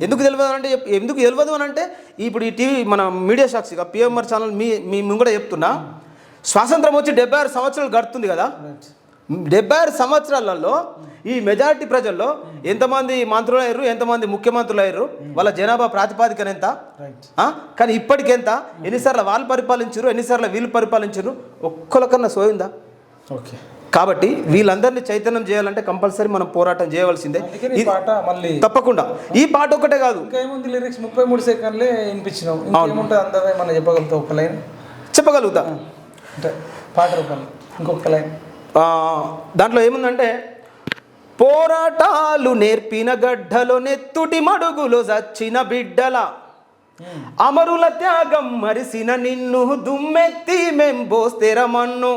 ఎందుకు తెలియదు అంటే ఇప్పుడు ఈ టీవీ మన మీడియా సాక్షిగా పిఎంఆర్ ఛానల్ మీ కూడా చెప్తున్నా, స్వాతంత్రం వచ్చి 76 సంవత్సరాలు గడుతుంది కదా. 76 సంవత్సరాలలో ఈ మెజారిటీ ప్రజల్లో ఎంతమంది మంత్రులు అయ్యారు, ఎంతమంది ముఖ్యమంత్రులు అయ్యారు, వాళ్ళ జనాభా ప్రాతిపాదికన ఎంత, కానీ ఇప్పటికెంత, ఎన్నిసార్లు వాళ్ళు పరిపాలించారు, ఎన్నిసార్లు వీళ్ళు పరిపాలించారు, ఒక్కరికన్నా సోయిందా? ఓకే. కాబట్టి వీళ్ళందరినీ చైతన్యం చేయాలంటే కంపల్సరీ మనం పోరాటం చేయవలసిందే. తప్పకుండా ఈ పాట ఒకటే కాదు, ఇంకేముంది లిరిక్స్ 33 సెకండ్లే వినిపించినావు. ఇంకేముంటుంది అందరూ మనం చెప్పగలుగుతాం. ఒక లైన్ చెప్పగలుగుతా అంటే పాట రూపంలో ఇంకొక లైన్. దాంట్లో ఏముందంటే, పోరాటాలు నేర్పిన గడ్డలో నెత్తుటి మడుగులో చచ్చిన బిడ్డల అమరుల త్యాగం మరిసిన నిన్ను దుమ్మెత్తి మెంబోస్తెరమన్ను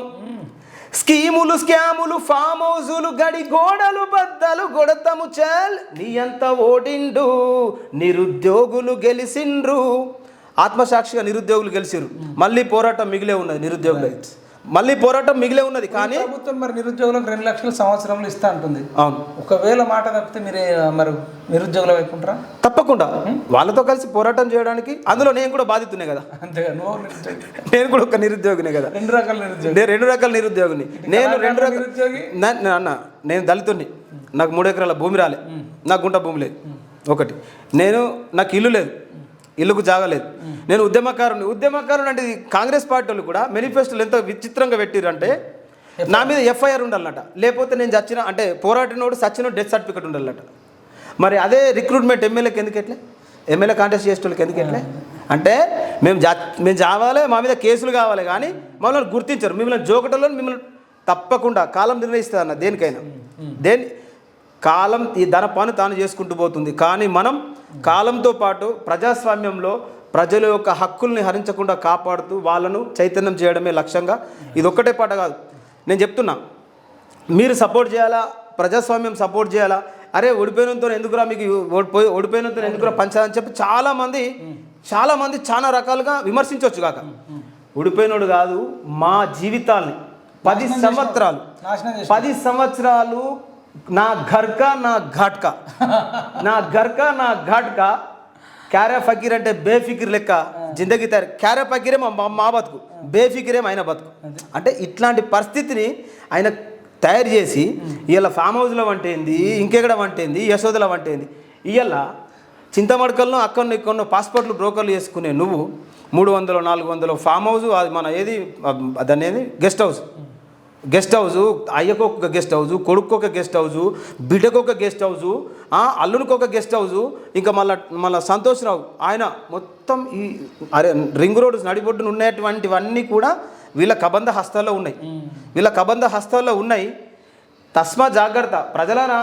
స్కీములు స్కాములు ఫామ్ హౌజులు గడి గోడలు బద్దలు గొడతము చల్ నీ అంత ఓడిండు నిరుద్యోగులు గెలిసిండ్రు. ఆత్మసాక్షిగా నిరుద్యోగులు గెలిచిరు. మళ్ళీ పోరాటం మిగిలే ఉన్నది. నిరుద్యోగులు మళ్ళీ పోరాటం మిగిలే ఉన్నది. కానీ ప్రభుత్వం మరి నిరుద్యోగులకు 2 లక్షల సంవత్సరంలో ఇస్తా అంటుంది. అవును. ఒకవేళ మాట తప్పితే మీరే మరి నిరుద్యోగులు వైపుంటారా? తప్పకుండా వాళ్ళతో కలిసి పోరాటం చేయడానికి. అందులో నేను కూడా బాధితునే కదా. అంతేగా, నేను కూడా ఒక నిరుద్యోగినే కదా. 2 రకాల నిరుద్యోగి. నేను 2 రకాల నిరుద్యోగిని. నేను 2 రకాల నిరుద్యోగి. నేను దళితుడిని. నాకు 3 ఎకరాల భూమి రాలే, నాకు గుంట భూమి లేదు. ఒకటి, నాకు ఇల్లు లేదు, ఇల్లుకు జాగలేదు. నేను ఉద్యమకారుని అంటే కాంగ్రెస్ పార్టీ వాళ్ళు కూడా మేనిఫెస్టోలు ఎంత విచిత్రంగా పెట్టిరంటే, నా మీద ఎఫ్ఐఆర్ ఉండాలన్నట, లేకపోతే నేను చచ్చిన అంటే పోరాటినోడు చచ్చినోడు డెత్ సర్టిఫికేట్ ఉండాలన్నట. మరి అదే రిక్రూట్మెంట్ ఎమ్మెల్యేకి ఎందుకు ఎట్లే, ఎమ్మెల్యే కాంటెస్ట్ చేసేటోళ్ళకి ఎందుకు ఎట్లే అంటే, మేము చావాలి, మా మీద కేసులు కావాలి, కానీ మమ్మల్ని గుర్తించరు. మిమ్మల్ని జోకటంలో మిమ్మల్ని తప్పకుండా కాలం నిర్ణయిస్తుంది అన్న. దేనికైనా కాలం తన పని తాను చేసుకుంటూ పోతుంది. కానీ మనం కాలంతో పాటు ప్రజాస్వామ్యంలో ప్రజల యొక్క హక్కుల్ని హరించకుండా కాపాడుతూ వాళ్ళను చైతన్యం చేయడమే లక్ష్యంగా. ఇది ఒక్కటే పాట కాదు, నేను చెప్తున్నా, మీరు సపోర్ట్ చేయాలా, ప్రజాస్వామ్యం సపోర్ట్ చేయాలా. అరే ఓడిపోయినంతో ఎందుకురా మీకు ఓడిపోయినంతో ఎందుకురా పంచాలని చెప్పి చాలామంది చాలా రకాలుగా విమర్శించవచ్చు కాక. ఓడిపోయినోడు కాదు, మా జీవితాల్ని 10 సంవత్సరాలు నా ఘర్కా నా ఘాట్కా క్యారే ఫకీర్ అంటే బేఫికిర్ లెక్క జిందగీ తయారు. క్యారే ఫకీరే మా బతుకు, బేఫికిరే ఆయన బతుకు. అంటే ఇట్లాంటి పరిస్థితిని ఆయన తయారు చేసి ఇవాళ ఫామ్ హౌస్లో వంటేంది, ఇంకెక్కడ వంటేంది, యశోదలో వంటేంది. ఇవాళ చింతమడకల్లో అక్కడ ఇక్కడ పాస్పోర్ట్లు బ్రోకర్లు చేసుకునే నువ్వు 300 400 ఫామ్ హౌస్, అది మన దాన్ని గెస్ట్ హౌస్, అయ్యకు ఒక గెస్ట్ హౌస్, కొడుకు ఒక గెస్ట్ హౌస్, బిడ్డకు ఒక గెస్ట్ హౌస్, అల్లునికి ఒక గెస్ట్ హౌస్, ఇంకా మళ్ళీ సంతోష్ రావు ఆయన మొత్తం ఈ రింగ్ రోడ్ నడిబొడ్డున ఉన్నటువంటివన్నీ కూడా వీళ్ళ కబంధ హస్తాల్లో ఉన్నాయి. తస్మా జాగ్రత్త ప్రజలారా,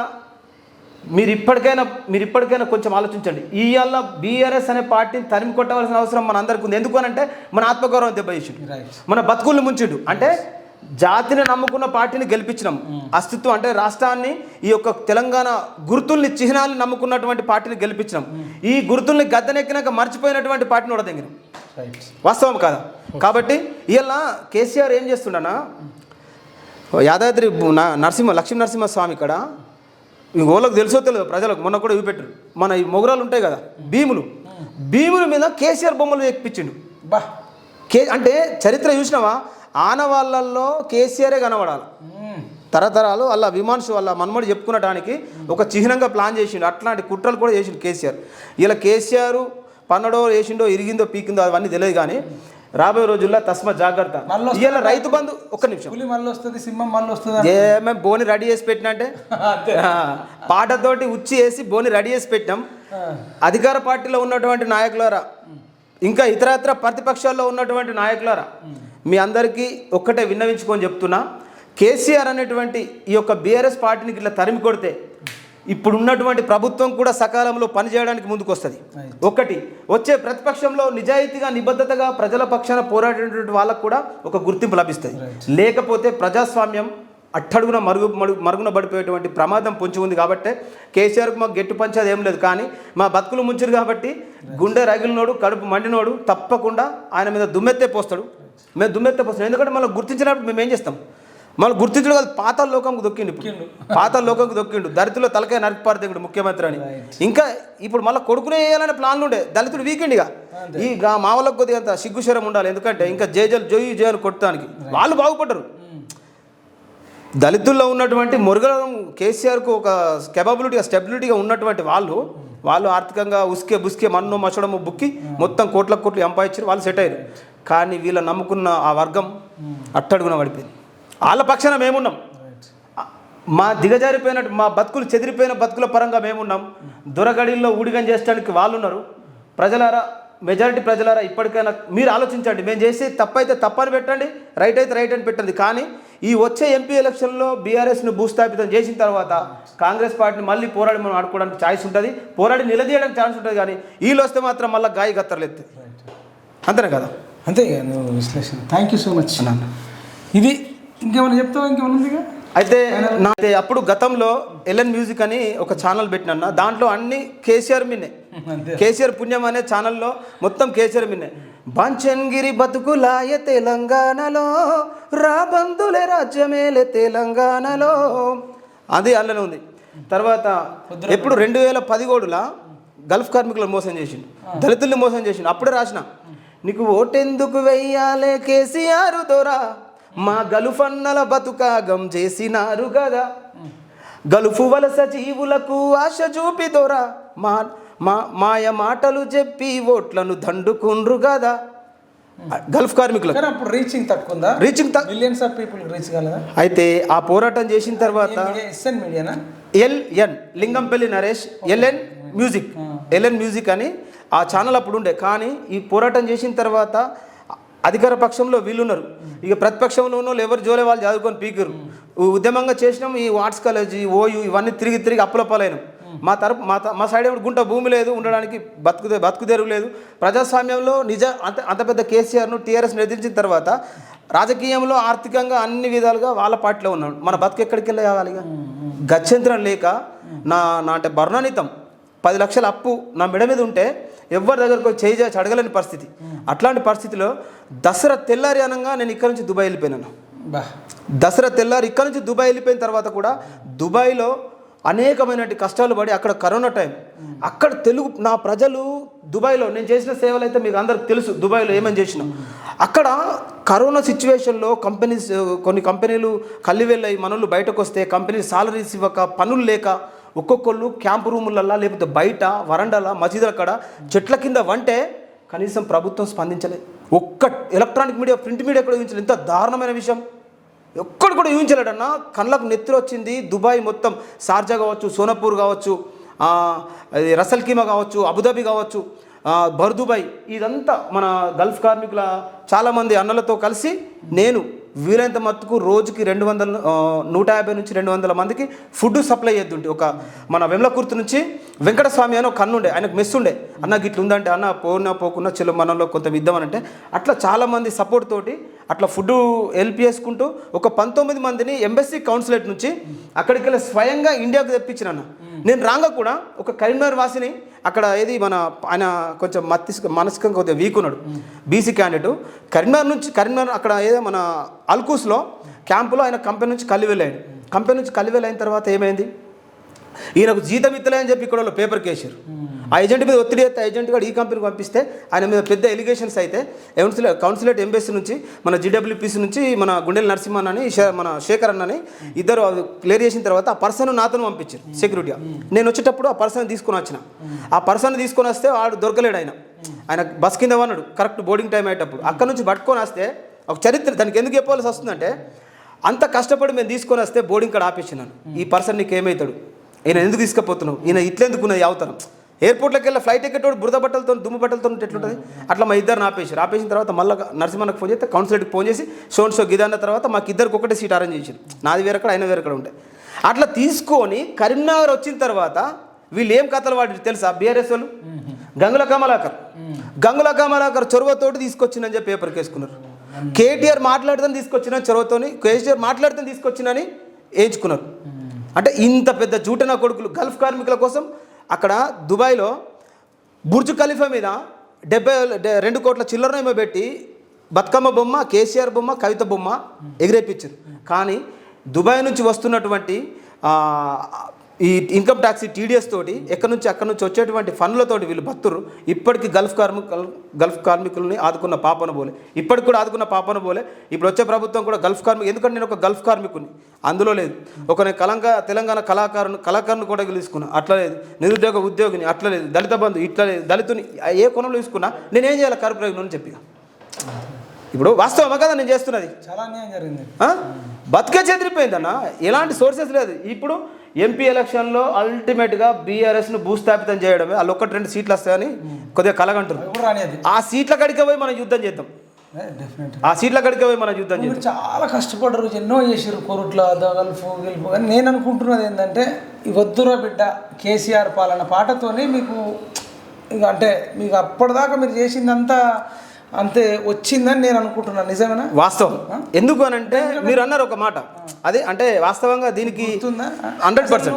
మీరు ఇప్పటికైనా కొంచెం ఆలోచించండి. ఇవాళ బీఆర్ఎస్ అనే పార్టీని తరిమి కొట్టవలసిన అవసరం మన అందరికీ ఉంది. ఎందుకు అని అంటే, మన ఆత్మగౌరవం దెబ్బతీసిండు, మన బతుకుల్ని ముంచిండు. అంటే జాతిని నమ్ముకున్న పార్టీని గెలిపించినాం. అస్తిత్వం అంటే రాష్ట్రాన్ని, ఈ యొక్క తెలంగాణ గుర్తుల్ని చిహ్నాలని నమ్ముకున్నటువంటి పార్టీని గెలిపించినాం. ఈ గుర్తుల్ని గద్దెనెక్కినాక మర్చిపోయినటువంటి పార్టీని ఓడదగినాం. వాస్తవం కాదా? కాబట్టి ఇవాళ కేసీఆర్ ఏం చేస్తుండనా, యాదాద్రి లక్ష్మీ నరసింహస్వామి ఇక్కడ ఓళ్ళకు తెలుసో తెలియదు ప్రజలకు, మొన్న కూడా చూపెట్టారు. మన ఈ మొగరాలు ఉంటాయి కదా, భీముల మీద కేసీఆర్ బొమ్మలు ఎక్కిపించిండు. అంటే చరిత్ర చూసినావా, ఆనవాళ్ళల్లో కేసీఆరే కనబడాలి. తరతరాలు అలా విమాన్స్ వాళ్ళ మన్మడి చెప్పుకునడానికి ఒక చిహ్నంగా ప్లాన్ చేసిండు. అట్లాంటి కుట్రలు కూడా చేసిండు కేసీఆర్. ఇలా కేసీఆర్ పన్నడో వేసిండో, ఇరిగిందో పీకిందో అవన్నీ తెలియదు. కానీ రాబోయే రోజుల్లో తస్మా జాగ్రత్త. ఇలా రైతు బంధు, ఒక్క నిమిషం, మేము బోని రెడీ చేసి పెట్టినంటే పాటతోటి ఉచ్చి వేసి బోని రెడీ చేసి పెట్టినాం. అధికార పార్టీలో ఉన్నటువంటి నాయకులారా, ఇంకా ఇతరత్ర ప్రతిపక్షాల్లో ఉన్నటువంటి నాయకులారా, మీ అందరికీ ఒక్కటే విన్నవించుకొని చెప్తున్నా, కేసీఆర్ అనేటువంటి ఈ యొక్క బీఆర్ఎస్ పార్టీని ఇట్లా తరిమి కొడితే ఇప్పుడు ఉన్నటువంటి ప్రభుత్వం కూడా సకాలంలో పనిచేయడానికి ముందుకు వస్తుంది. ఒకటి, వచ్చే ప్రతిపక్షంలో నిజాయితీగా నిబద్ధతగా ప్రజల పక్షాన పోరాడేటువంటి వాళ్ళకు కూడా ఒక గుర్తింపు లభిస్తుంది. లేకపోతే ప్రజాస్వామ్యం అట్టడుగున మరుగున పడిపోయేటువంటి ప్రమాదం పొంచి ఉంది. కాబట్టి కేసీఆర్కు మాకు గెట్టు పంచేది ఏం లేదు. కానీ మా బతుకులు ముంచారు కాబట్టి గుండె రగిలినోడు కడుపు మండినోడు తప్పకుండా ఆయన మీద దుమ్మెత్తే పోస్తాడు. మేము దుమ్మెత్తే పోస్తాం. ఎందుకంటే మళ్ళీ గుర్తించినప్పుడు మేము ఏం చేస్తాం? మళ్ళీ గుర్తించడం కాదు, పాతాళ లోకంకు దొక్కిండు. ఇప్పుడు పాతాళ లోకంకు దొక్కిండు. దళితుల్లో తలకాయ నరికిపారుతాడు ముఖ్యమంత్రి అని. ఇంకా ఇప్పుడు మళ్ళీ కొడుకునే వేయాలనే ప్లాన్లు ఉండే. దళితుడు వీకెండ్గా ఈ మా వాళ్ళకి కొద్దిగా అంత సిగ్గుశరం ఉండాలి. ఎందుకంటే ఇంకా జోయి జయని కొట్టడానికి వాళ్ళు బాగుపడ్డారు. దళితుల్లో ఉన్నటువంటి మురుగం కేసీఆర్కు ఒక స్టెబిలిటీగా ఉన్నటువంటి వాళ్ళు ఆర్థికంగా బుస్కే మన్ను మచ్చడము బుక్కి మొత్తం కోట్లు ఎంపాయించారు. వాళ్ళు సెట్ అయ్యారు. కానీ వీళ్ళ నమ్ముకున్న ఆ వర్గం అట్టడుగున పడిపోయింది. వాళ్ళ పక్షాన మేమున్నాం. మా దిగజారిపోయినట్టు మా బతుకులు చెదిరిపోయిన బతుకుల పరంగా మేమున్నాం. దొరగడిల్లో ఊడిగం చేయడానికి వాళ్ళు ఉన్నారు. ప్రజలారా, మెజారిటీ ప్రజలారా, ఇప్పటికైనా మీరు ఆలోచించండి. మేము చేసి తప్పైతే తప్పని పెట్టండి, రైట్ అయితే రైట్ అని పెట్టండి. కానీ ఈ వచ్చే ఎంపీ ఎలక్షన్లో బీఆర్ఎస్ను భూస్థాపితం చేసిన తర్వాత కాంగ్రెస్ పార్టీని మళ్ళీ పోరాడి మనం ఆడుకోవడానికి ఛాయిస్ ఉంటుంది, పోరాడి నిలదీయడానికి ఛాన్స్ ఉంటుంది. కానీ వీళ్ళు వస్తే మాత్రం మళ్ళీ గాయ గత్తర్లేదు. అంతేనే కదా? అంతే నువ్వు విశ్లేషణ. థ్యాంక్ యూ సో మచ్ అన్న. ఇది ఇంకేమైనా చెప్తావా? ఇంకేమైనా ఉందిగా? అయితే అప్పుడు గతంలో ఎల్ఎన్ మ్యూజిక్ అని ఒక ఛానల్ పెట్టినన్న. దాంట్లో అన్ని కేసీఆర్ మిన్నే, కేసీఆర్ పుణ్యం అనే ఛానల్లో మొత్తం కేసీఆర్ మిన్నే. బాంచన్గిరి బతుకులాయ తెలంగాణలో, రాబందులే రాజ్యమేలే తెలంగాణలో, అది అందులో ఉంది. తర్వాత ఎప్పుడు 2017 గల్ఫ్ కార్మికులను మోసం చేసిండు, దళితుల్ని మోసం చేసిండు. అప్పుడే రాసిన, నీకు ఓటెందుకు వెయ్యాలే కేసీఆర్ దొరా, మా గలుఫన్నల బతుకాగం చేసినారు కదా, గలుఫు వలస జీవులకు ఆశ చూపి దొరా, మాయ మాటలు చెప్పి ఓట్లను దండుకుండ్రు కదా. గల్ఫ్ కార్మికులకు అప్పుడు రీచింగ్ తక్కువ ఉందా? Reaching millions of people reach కాలేదా? అయితే ఆ పోరాటం చేసిన తర్వాత ఎస్ఎన్ మీడియానా, LN Lingampalli Naresh, LN music అని ఆ ఛానల్ అప్పుడు ఉండే. కానీ ఈ పోరాటం చేసిన తర్వాత అధికార పక్షంలో వీళ్ళున్నారు, ఇక ప్రతిపక్షంలో ఉన్న వాళ్ళు ఎవరు జోలే వాళ్ళు చదువుకొని పీకిరు. ఉద్యమంగా చేసినాం. ఈ ఆర్ట్స్ కాలేజీ, ఓయూ ఇవన్నీ తిరిగి అప్పులపాలైనాం. మా సైడ్ ఏమిటి గుంట భూమి లేదు, ఉండడానికి బతుకుదెరువు లేదు. ప్రజాస్వామ్యంలో అంత పెద్ద కేసీఆర్ను టీఆర్ఎస్ను ఎదిరించిన తర్వాత రాజకీయంలో ఆర్థికంగా అన్ని విధాలుగా వాళ్ళ పార్టీలో ఉన్నాడు. మన బతుకు ఎక్కడికి వెళ్ళాలి? గత్యంతరం లేక నా అంటే బర్ణానితం 10 లక్షల అప్పు నా మెడ మీద ఉంటే ఎవరి దగ్గరకు చేయి అడగలేని పరిస్థితి. అట్లాంటి పరిస్థితిలో దసరా తెల్లారి అనగా నేను ఇక్కడ నుంచి దుబాయ్ వెళ్ళిపోయినాను. దసరా తెల్లారి ఇక్కడ నుంచి దుబాయ్ వెళ్ళిపోయిన తర్వాత కూడా దుబాయ్లో అనేకమైన కష్టాలు పడి, అక్కడ కరోనా టైం, అక్కడ నా ప్రజలు దుబాయ్లో నేను చేసిన సేవలు అయితే మీకు అందరికి తెలుసు. దుబాయ్లో ఏమని చేసినా అక్కడ కరోనా సిచ్యువేషన్లో కొన్ని కంపెనీలు కల్లివెళ్ళయి మనోళ్ళు బయటకు వస్తే కంపెనీ సాలరీస్ ఇవ్వక, పనులు లేక ఒక్కొక్కళ్ళు క్యాంపు రూములల్లా లేకపోతే బయట వరండాల మసీదుల కాడ చెట్ల కింద వంటే కనీసం ప్రభుత్వం స్పందించలేదు. ఒక్క ఎలక్ట్రానిక్ మీడియా, ప్రింట్ మీడియా కూడా ఊహించలేదు. ఎంత దారుణమైన విషయం! ఒక్కడు కూడా ఊహించలేడన్నా. కళ్ళకు నెత్తురు వచ్చింది. దుబాయ్ మొత్తం, షార్జా కావచ్చు, సోనాపూర్ కావచ్చు, రసల్ కీమా కావచ్చు, అబుదాబి కావచ్చు, బర్దుబాయ్, ఇదంతా మన గల్ఫ్ కార్మికుల చాలామంది అన్నలతో కలిసి నేను వీలైనంత మట్టుకు రోజుకి 150 నుంచి 200 మందికి ఫుడ్ సప్లై చేద్దుంటే. ఒక మన వెమ్లకుర్తి నుంచి వెంకటస్వామి అని ఒక కన్నుండే, ఆయనకు మెస్ ఉండే. అన్న గిట్ల ఉందంటే, అన్న పోకున్నా చెల్లు మనలో కొంత ఇద్దామనంటే అట్లా చాలామంది సపోర్ట్ తోటి అట్లా ఫుడ్ హెల్ప్ చేసుకుంటూ ఒక 19 మందిని ఎంబసీ కౌన్సిలేట్ నుంచి అక్కడికి వెళ్ళి స్వయంగా ఇండియాకు తెప్పించిన. నేను రాగా కూడా ఒక కరీంనగర్ వాసిని అక్కడ ఆయన కొంచెం మానసికంగా కొద్దిగా వీక్ ఉన్నాడు, బీసీ క్యాండిడేట్. కరీంనగర్ అక్కడ మన అల్కూస్లో క్యాంపులో ఆయన కంపెనీ నుంచి కలివెళ్ళాడు. కంపెనీ నుంచి కలివెళ్ళైన తర్వాత ఏమైంది, ఈయనకు జీతం ఇత్తలేదని చెప్పి ఇక్కడ పేపర్ కేసారు. ఆ ఏజెంట్ మీద ఒత్తిడి అయితే ఏజెంట్ కూడా ఈ కంపెనీకి పంపిస్తే ఆయన మీద పెద్ద ఎలిగేషన్స్ అయితే కౌన్సిలేట్ ఎంబసీ నుంచి, మన జీడబ్ల్యూపీసీ నుంచి మన గుండెల నరసింహన్ అని, మన శేఖర్ అన్నని ఇద్దరు క్లియర్ చేసిన తర్వాత ఆ పర్సన్ నాతో పంపించారు సెక్యూరిటీగా. నేను వచ్చేటప్పుడు ఆ పర్సన్ తీసుకొని వచ్చిన. ఆ పర్సన్ తీసుకొని వస్తే వాడు దొరకలేడు. ఆయన బస్ కింద ఉన్నాడు కరెక్ట్ బోర్డింగ్ టైం అయ్యేటప్పుడు. అక్కడ నుంచి పట్టుకొని వస్తే ఒక చరిత్ర దానికి ఎందుకు చెప్పాల్సి వస్తుందంటే, అంత కష్టపడి మేము తీసుకొని వస్తే బోర్డింగ్ కార్డ్ ఆపేసినాను. ఈ పర్సన్ నీకు ఏమవుతాడు, ఈయన ఎందుకు తీసుకుపోతున్నావు, ఈయన ఇట్లెందుకున్నది అవుతాను. ఎయిర్పోర్ట్లోకి వెళ్ళి ఫ్లైట్ టికెట్ బురద బట్టలతో దుమ్ము బట్టలతో ఎట్లుంటుంది అట్లా మా ఇద్దరు ఆపేసిన తర్వాత మళ్ళీ నరసింహన్నకు ఫోన్ చేస్తే కౌన్సిలేట్కి ఫోన్ చేసి షో గిదన్న తర్వాత మాకు ఇద్దరికి ఒకటే సీట్ అరేంజ్ చేసారు. నాది వేరక్కడ, ఆయన వేరక్కడ ఉంటాయి. అట్లా తీసుకొని కరీంనగర్ వచ్చిన తర్వాత వీళ్ళు ఏం కథలు వాడి తెలుసా? బీఆర్ఎస్ వాళ్ళు గంగుల కమలాకర్ చొరవతోటి తీసుకొచ్చిందని చెప్పి పేపర్కి వేసుకున్నారు. కేటీఆర్ మాట్లాడితే తీసుకొచ్చిన చొరవతోని, కేసీఆర్ మాట్లాడితే తీసుకొచ్చినని వేయించుకున్నారు. అంటే ఇంత పెద్ద జూటన కొడుకులు గల్ఫ్ కార్మికుల కోసం అక్కడ దుబాయ్లో బుర్జ్ ఖలీఫా మీద 2 కోట్ల చిల్లరనేమో పెట్టి బతుకమ్మ బొమ్మ, కేసీఆర్ బొమ్మ, కవిత బొమ్మ ఎగిరేపించారు. కానీ దుబాయ్ నుంచి వస్తున్నటువంటి ఈ ఇన్కమ్ ట్యాక్స్ టీడీఎస్ తోటి అక్కడి నుంచి వచ్చేటువంటి ఫండ్లతోటి వీళ్ళు బతురు. ఇప్పటికీ గల్ఫ్ కార్మికుల్ని ఆదుకున్న పాపన పోలే, ఇప్పటికి కూడా ఆదుకున్న పాపన పోలే. ఇప్పుడు వచ్చే ప్రభుత్వం కూడా గల్ఫ్ కార్మికులు, ఎందుకంటే నేను ఒక గల్ఫ్ కార్మికుని అందులో లేదు, ఒక నేను తెలంగాణ కళాకారుని కూడా తీసుకున్నా అట్లా లేదు, నిరుద్యోగ ఉద్యోగిని అట్లా లేదు, దళిత బంధు ఇట్లా లేదు, దళితుని ఏ కోణంలో తీసుకున్నా నేనేం చేయాలి కార్పొరేట్ అని చెప్పి. ఇప్పుడు వాస్తవమా కదా నేను చేస్తున్నది? చాలా అన్యాయం జరిగింది. బతుకే చెదిరిపోయిందన్న, ఎలాంటి సోర్సెస్ లేదు. ఇప్పుడు ఎంపీ ఎలక్షన్లో అల్టిమేట్గా బీఆర్ఎస్ను భూస్థాపితం చేయడమే, వాళ్ళు 1-2 సీట్లు వస్తాయని కొద్దిగా కలగంటారు. ఆ సీట్ల కడికే పోయి మనం యుద్ధం చేద్దాం, ఆ సీట్ల కడికే పోయి మనం యుద్ధం చేద్దాం. చాలా కష్టపడ్డారు, ఎన్నో చేసారు, కొరుట్ల గల్ఫ్ గెలుపు. కానీ నేను అనుకుంటున్నది ఏంటంటే ఈ వద్దురా బిడ్డ కేసీఆర్ పాలన పాటతోనే మీకు ఇక అంటే మీకు అప్పటిదాకా మీరు చేసిందంతా అంతే వచ్చిందని నేను అనుకుంటున్నాను. నిజమేనా? వాస్తవం. ఎందుకు అని అంటే మీరు అన్నారు ఒక మాట, అదే అంటే వాస్తవంగా దీనికి 100%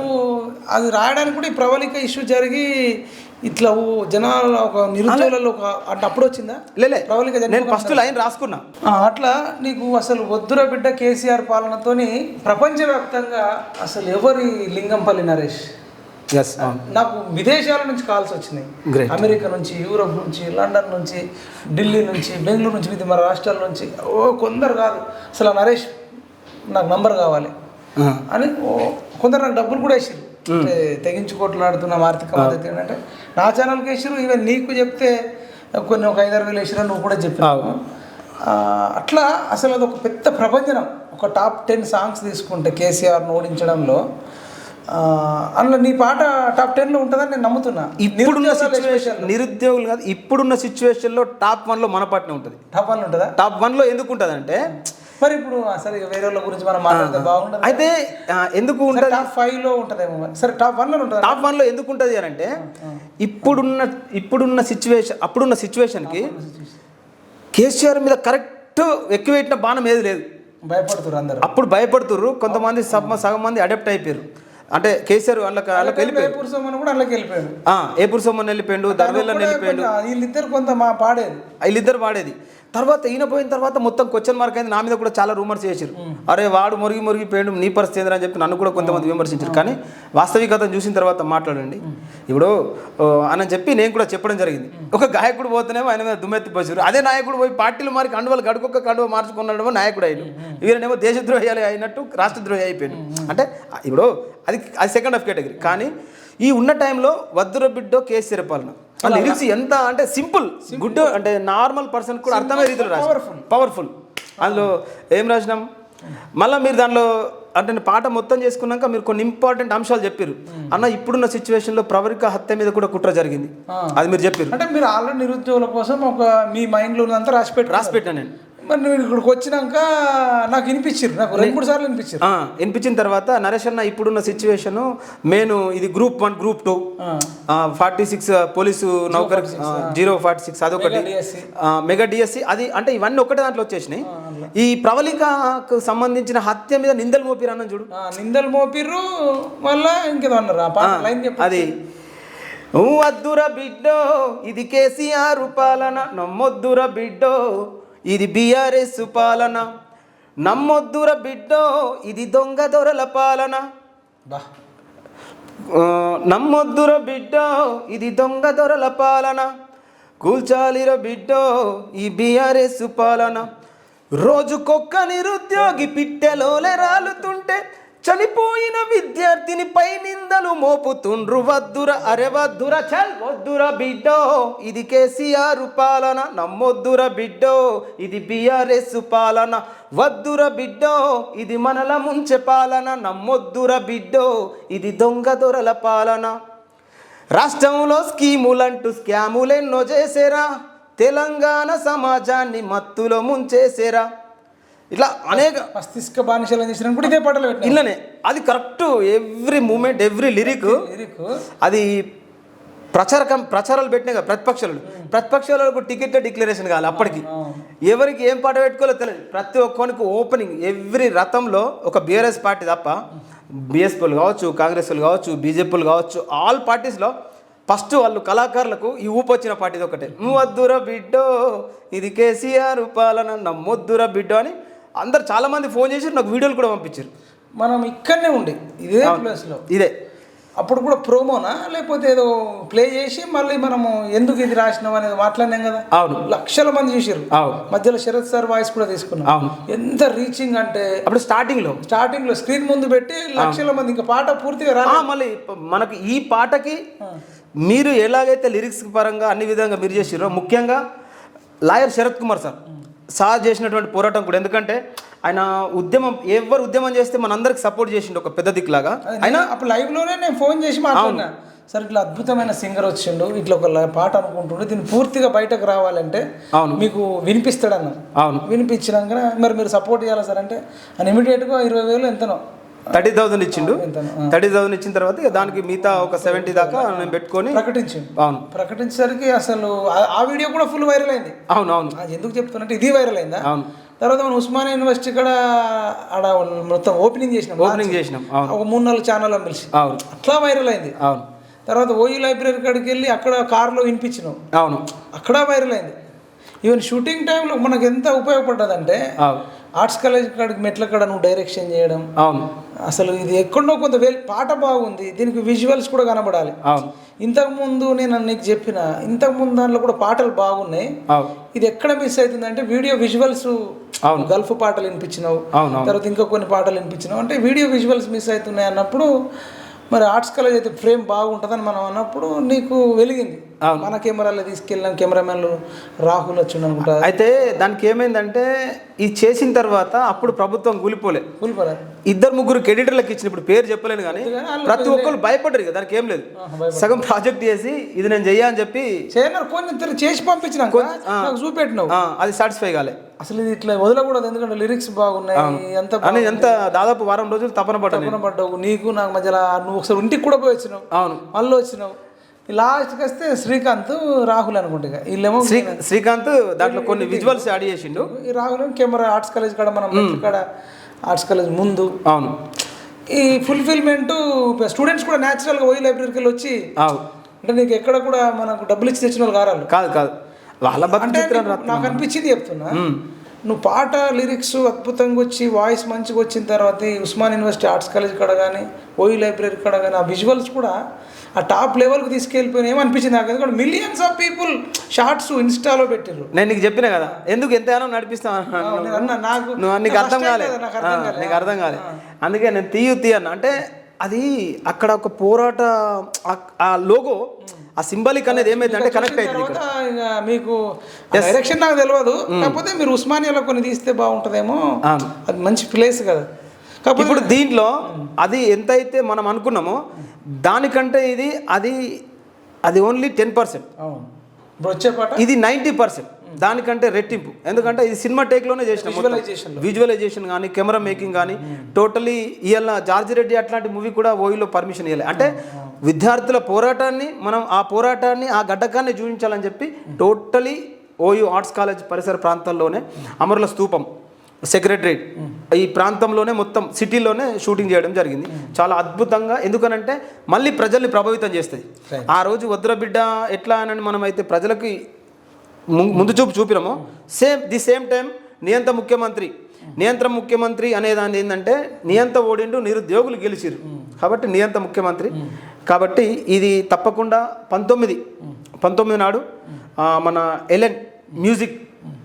అది రాయడానికి కూడా ఈ ప్రవళిక ఇష్యూ జరిగి ఇట్లా జనాల ఒక నిరుద్యోగులలో ఒక అంటే అప్పుడు వచ్చిందా? లేలే, ప్రవళిక నేను ఫస్ట్ లైన్ రాసుకున్నా. అట్లా నీకు అసలు వద్దుర బిడ్డ కేసీఆర్ పాలనతోని ప్రపంచవ్యాప్తంగా అసలు ఎవరి లింగంపల్లి నరేష్ నాకు విదేశాల నుంచి కాల్స్ వచ్చినాయి, అమెరికా నుంచి, యూరోప్ నుంచి, లండన్ నుంచి, ఢిల్లీ నుంచి, బెంగళూరు నుంచి, వివిధ మన రాష్ట్రాల నుంచి. కొందరు కాదు అసలు నరేష్ నాకు నంబర్ కావాలి అని కొందరు నాకు డబ్బులు కూడా వేసారు. తెగించుకోట్లాడుతున్నాం ఆర్థిక మద్దతు ఏంటంటే నా ఛానల్కి వేసారు. ఈవెన్ నీకు చెప్తే కొన్ని ఒక 5-6 వేలు వేసారు, నువ్వు కూడా చెప్పావు. అట్లా అసలు అది ఒక పెద్ద ప్రభంజనం. ఒక టాప్ 10 సాంగ్స్ తీసుకుంటే కేసీఆర్ను ఓడించడంలో అందులో నీ పాట టాప్ 10లో ఉంటుందని నేను నమ్ముతున్నా. ఇప్పుడున్న సిచ్యువేషన్ నిరుద్యోగులు కాదు, ఇప్పుడున్న సిచ్యువేషన్లో టాప్ 1లో మన పాటనే ఉంటుంది. టాప్ 1 ఉంటుందా? టాప్ 1లో ఎందుకు ఉంటుంది అంటే మరి ఇప్పుడు సరే వేరే వాళ్ళ గురించి మనం మాట్లాడితే బాగుంటుంది. అయితే ఎందుకు ఉంటుంది? టాప్ 5లో ఉంటుందేమో. సరే టాప్ 1లో ఉంటుంది. టాప్ 1లో ఎందుకు ఉంటుంది అని అంటే ఇప్పుడున్న సిచ్యువేషన్, అప్పుడున్న సిచ్యువేషన్కి కేసీఆర్ మీద కరెక్ట్ ఎక్కువ పెట్టిన బాణం ఏది లేదు. భయపడుతున్నారు అందరూ. అప్పుడు భయపడుతున్నారు కొంతమంది, సగం మంది అడాప్ట్ అయిపోయారు. అంటే కేసీఆర్ వాళ్ళకి వెళ్ళిపోయాడు, ఏపూర్ సోమన్ వెళ్ళిపోయాడు, దర్వేళ్ళని వెళ్ళిపోయాడు. వీళ్ళిద్దరు పాడేది. తర్వాత ఈయన పోయిన తర్వాత మొత్తం క్వశ్చన్ మార్క్ అయింది. నా మీద కూడా చాలా రూమర్స్ చేశారు, అరే వాడు మురిగిపోయాడు, నీ పరిస్థితి ఏందని చెప్పి నన్ను కూడా కొంతమంది విమర్శించారు. కానీ వాస్తవికతను చూసిన తర్వాత మాట్లాడండి ఇప్పుడు అని చెప్పి నేను కూడా చెప్పడం జరిగింది. ఒక గాయకుడు పోతేనేమో ఆయన మీద దుమ్మెత్తి పోసారు, అదే నాయకుడు పోయి పార్టీలు మారి కండువలు గడుకొక్క కండువ మార్చుకున్నాడేమో నాయకుడు అయ్యాడు. వీళ్ళనేమో దేశద్రోహి అయినట్టు రాష్ట్రద్రోహి అయిపోయాడు. అంటే ఇప్పుడు అది సెకండ్ ఆఫ్ కేటగిరీ. కానీ ఈ ఉన్న టైంలో వద్దుర బిడ్డో కేసీఆర్ పాలన లిరిక్స్ ఎంత అంటే సింపుల్ గుడ్, అంటే నార్మల్ పర్సన్ కూడా అర్థమయ్యే రీతిలో రాశారు, పవర్ఫుల్. అందులో ఏం రాసినాం మళ్ళీ మీరు దానిలో అంటే పాట మొత్తం చేసుకున్నాక మీరు కొన్ని ఇంపార్టెంట్ అంశాలు చెప్పారు. అన్న ఇప్పుడున్న సిచ్యువేషన్లో ప్రవళిక హత్య మీద కూడా కుట్ర జరిగింది, అది మీరు చెప్పారు. అంటే మీరు ఆల్రెడీ నిరుద్యోగుల కోసం ఒక మీ మైండ్లో ఉన్నంతా రాసిపెట్టాను నేను. మరి నువ్వు ఇక్కడికి వచ్చినాక నాకు వినిపించారు, నాకు 2-3 సార్లు వినిపించిన తర్వాత నరేష్ అన్న ఇప్పుడున్న సిచ్యువేషన్ మెయిన్ ఇది గ్రూప్ 1 గ్రూప్ 2 46 పోలీసు నౌకర్ 046 అదొకటి, మెగా డిఎస్సి అది, అంటే ఇవన్నీ ఒకటే దాంట్లో వచ్చేసినాయి. ఈ ప్రవళికకు సంబంధించిన హత్య మీద నిందలు మోపిరు అన్న చూడు, నిందలు మోపిర్రు. మళ్ళా ఇంకేదో అన్నారు అది వద్దుర బిడ్డో ఇది కేసీఆర్ పాలన, నమ్మొద్దుర బిడ్డో ఇది బీఆర్ఎస్ పాలన, నమ్మొద్దుర బిడ్డో ఇది దొంగ దొరల పాలన, నమ్మొద్దుర బిడ్డో ఇది దొంగ దొరల పాలన, కూల్చాలిర బిడ్డో ఈ బీఆర్ఎస్ పాలన, రోజుకొక్క నిరుద్యోగి పిట్టెలోలే రాలుతుంటే చనిపోయిన విద్యార్థిని పై నిందలు మోపుతుండ్రు, వద్దుర అరే వద్దుర చల్ వద్దుర బిడ్డో ఇది కేసీఆర్ పాలన, నమ్మొద్దుర బిడ్డో ఇది బీఆర్ఎస్ పాలన, వద్దుర బిడ్డో ఇది మనల ముంచె పాలన, నమ్మొద్దుర బిడ్డో ఇది దొంగ దొరల పాలన, రాష్ట్రంలో స్కీములంటూ స్కాములెన్నో చేసేరా, తెలంగాణ సమాజాన్ని మత్తులో ముంచేసేరా, ఇట్లా అనేక మస్తిష్క బానిసలు చేసిన కూడా ఇదే పాటలు ఇళ్ళనే. అది correct, every moment every lyric అది ప్రచారాలు పెట్టినాయి కదా ప్రతిపక్షాలకు టికెట్ డిక్లరేషన్ కావాలి అప్పటికి ఎవరికి ఏం పాట పెట్టుకోవాలో తెలియదు. ప్రతి ఒక్కరికి ఓపెనింగ్ ఎవ్రీ రథంలో ఒక బీఆర్ఎస్ పార్టీ తప్ప బీఎస్పీలు కావచ్చు, కాంగ్రెస్లు కావచ్చు, బీజేపీలు కావచ్చు, ఆల్ పార్టీస్లో ఫస్ట్ వాళ్ళు కళాకారులకు ఈ ఊపు వచ్చిన పార్టీది ఒకటే. నువ్వద్దురా బిడ్డో ఇది కేసీఆర్ పాలన నమ్మొద్దురా బిడ్డో అని అందరు చాలామంది ఫోన్ చేసి నాకు వీడియోలు కూడా పంపించారు. మనం ఇక్కడనే ఉండి ఇదే ప్లేస్లో ఇదే అప్పుడు కూడా ప్రోమోనా లేకపోతే ఏదో ప్లే చేసి మళ్ళీ మనము ఎందుకు ఇది రాసినాం అనేది మాట్లాడినాం కదా. అవును, లక్షల మంది చూసారు. మధ్యలో శరత్ సార్ వాయిస్ కూడా తీసుకున్నాం. అవును, ఎంత రీచింగ్ అంటే అప్పుడు స్టార్టింగ్ లో స్క్రీన్ ముందు పెట్టి లక్షల మంది ఇంకా పాట పూర్తిగా రా. మళ్ళీ మనకి ఈ పాటకి మీరు ఎలాగైతే లిరిక్స్ పరంగా అన్ని విధంగా మీరు చేసిరో, ముఖ్యంగా లాయర్ శరత్ కుమార్ సార్ చేసినటువంటి పోరాటం కూడా, ఎందుకంటే ఆయన ఎవరు ఉద్యమం చేస్తే మనందరికి సపోర్ట్ చేసిండు ఒక పెద్ద దిక్కులాగా. అయినా అప్పుడు లైవ్లోనే నేను ఫోన్ చేసి మాట్లాడినా, సార్ ఇట్లా అద్భుతమైన సింగర్ వచ్చిండు, ఇట్లా ఒక పాట అనుకుంటుండే, దీన్ని పూర్తిగా బయటకు రావాలంటే మీకు వినిపిస్తాడన్న. వినిపించినాక మరి మీరు సపోర్ట్ చేయాలి సార్ అంటే అని ఇమీడియట్గా 20,000 ఎంతనో 30,000 ఇచ్చిండు. 30,000 ఇచ్చిన తర్వాత దానికి మిగతా ఒక 70 దాకా నేను పెట్టుకొని ప్రకటించింది. ప్రకటించేసరికి అసలు ఆ వీడియో కూడా ఫుల్ వైరల్ అయింది. అవును. ఎందుకు చెప్తున్నట్టు ఇది వైరల్ అయిందా. అవును. తర్వాత మనం ఉస్మానియా యూనివర్సిటీ కూడా ఆడ మొత్తం ఓపెనింగ్ చేసినాం. ఒక 3-4 ఛానల్ పిలిచి అట్లా వైరల్ అయింది. అవును. తర్వాత ఓయూ లైబ్రరీ కాడికి వెళ్ళి అక్కడ కారులో వినిపించినాం. అవును, అక్కడ వైరల్ అయింది. ఈవెన్ షూటింగ్ టైంలో మనకు ఎంత ఉపయోగపడ్డదంటే ఆర్ట్స్ కాలేజ్ కాడికి మెట్ల కాడ నువ్వు డైరెక్షన్ చేయడం. అవును. అసలు ఇది ఎక్కడో కొంత పాట బాగుంది, దీనికి విజువల్స్ కూడా కనబడాలి. ఇంతకుముందు నేను నీకు చెప్పిన ఇంతకుముందు దాంట్లో కూడా పాటలు బాగున్నాయి. ఇది ఎక్కడ మిస్ అవుతుందంటే వీడియో విజువల్స్. గల్ఫ్ పాటలు వినిపించినావు, తర్వాత ఇంకా కొన్ని పాటలు వినిపించినావు అంటే వీడియో విజువల్స్ మిస్ అవుతున్నాయి అన్నప్పుడు, మరి ఆర్ట్స్ కాలేజ్ అయితే ఫ్రేమ్ బాగుంటుందని మనం అన్నప్పుడు నీకు వెలిగింది. మన కెమెరాలో తీసుకెళ్ళిన కెమెరామెన్లు రాహుల్ వచ్చిండు అనుకుంటా. అయితే దానికి ఏమైందంటే ఇది చేసిన తర్వాత అప్పుడు ప్రభుత్వం కూలిపోలే. 2-3 ఎడిటర్లకు ఇచ్చిన, ఇప్పుడు పేరు చెప్పలేను కానీ ప్రతి ఒక్కరు భయపడ్డారు కదా. దానికి ఏం లేదు, సగం ప్రాజెక్ట్ చేసి ఇది నేను చెయ్యా అని చెప్పి కొన్ని చేసి పంపించిన చూపెట్టినావు, అది సాటిస్ఫై కాలే. అసలు ఇది ఇట్లా వదలకూడదు, ఎందుకంటే లిరిక్స్ బాగున్నాయి. ఎంత దాదాపు వారం రోజులు తపన పడ్డావు నీకు నాకు మధ్యలో. నువ్వు ఒకసారి ఇంటికి కూడా పోయి వచ్చినావు. అవును, మళ్ళీ వచ్చినావు. లాస్ట్కి వస్తే శ్రీకాంత్ రాహుల్ అనుకుంటా. వీళ్ళేమో శ్రీకాంత్ దాంట్లో కొన్ని విజువల్స్ యాడ్ చేసిండు. ఈ రాహుల్ కెమెరా ఆర్ట్స్ కాలేజ్ కాడ మనం కాడ ఆర్ట్స్ కాలేజ్ ముందు. అవును. ఈ ఫుల్ఫిల్మెంట్ స్టూడెంట్స్ కూడా న్యాచురల్గా ఓయూ లైబ్రరీకి వెళ్ళి వచ్చి అంటే నీకు ఎక్కడ కూడా మనకు డబ్బులు ఇచ్చి తెచ్చిన వాళ్ళు కాదు వాళ్ళ అంటే నాకు అనిపించింది చెప్తున్నా. నువ్వు పాట లిరిక్స్ అద్భుతంగా వచ్చి వాయిస్ మంచిగా వచ్చిన తర్వాత ఉస్మాన్ యూనివర్సిటీ ఆర్ట్స్ కాలేజ్ కాడ కానీ ఓయూ లైబ్రరీ కాడ కానీ ఆ విజువల్స్ కూడా ఆ టాప్ లెవెల్కి తీసుకెళ్ళిపోయినా ఏమనిపించింది నాకు. ఎందుకంటే మిలియన్స్ ఆఫ్ పీపుల్ షార్ట్స్ ఇన్స్టాలో పెట్టారు. నేను నీకు చెప్పినా కదా ఎందుకు ఎంతగానో నడిపిస్తాను, నాకు నీకు అర్థం కాలేదు, నీకు అర్థం కాలేదు. అందుకే నేను తీయ అన్న అంటే అది అక్కడ ఒక పోరాట ఆ లోగో ఆ సింబాలిక్ అనేది ఏమైందంటే కనెక్ట్ అవుతుంది. మీకు డైరెక్షన్ నాకు తెలియదు, కాకపోతే మీరు ఉస్మానియాలో కొన్ని తీస్తే బాగుంటుందేమో, అది మంచి ప్లేస్ కదా. కాకపోతే ఇప్పుడు దీంట్లో అది ఎంతైతే మనం అనుకున్నామో దానికంటే అది ఓన్లీ 10%. ఇప్పుడు వచ్చే పాట ఇది 90%, దానికంటే రెట్టింపు. ఎందుకంటే ఇది సినిమా టేక్లోనే చేసిన విజువలైజేషన్ కానీ కెమెరా మేకింగ్ కానీ టోటలీ. ఇవాళ జార్జి రెడ్డి అట్లాంటి మూవీ కూడా ఓయూలో పర్మిషన్ ఇవ్వాలి. అంటే విద్యార్థుల పోరాటాన్ని మనం ఆ గడ్డకాన్ని చూపించాలని చెప్పి టోటలీ ఓయూ ఆర్ట్స్ కాలేజ్ పరిసర ప్రాంతాల్లోనే అమరుల స్తూపం, సెక్రటరేట్ ఈ ప్రాంతంలోనే మొత్తం సిటీలోనే షూటింగ్ చేయడం జరిగింది. చాలా అద్భుతంగా. ఎందుకనంటే మళ్ళీ ప్రజల్ని ప్రభావితం చేస్తుంది. ఆ రోజు వద్దుర బిడ్డ ఎట్లా అని మనం అయితే ప్రజలకి ముందు చూపినామో సేమ్ టైం నియంత్ర ముఖ్యమంత్రి అనేదాన్ని ఏంటంటే నియంత ఓడిండు నిరుద్యోగులు గెలిచిరు కాబట్టి నియంత ముఖ్యమంత్రి. కాబట్టి ఇది తప్పకుండా 19 నాడు మన ఎల్ఎన్ మ్యూజిక్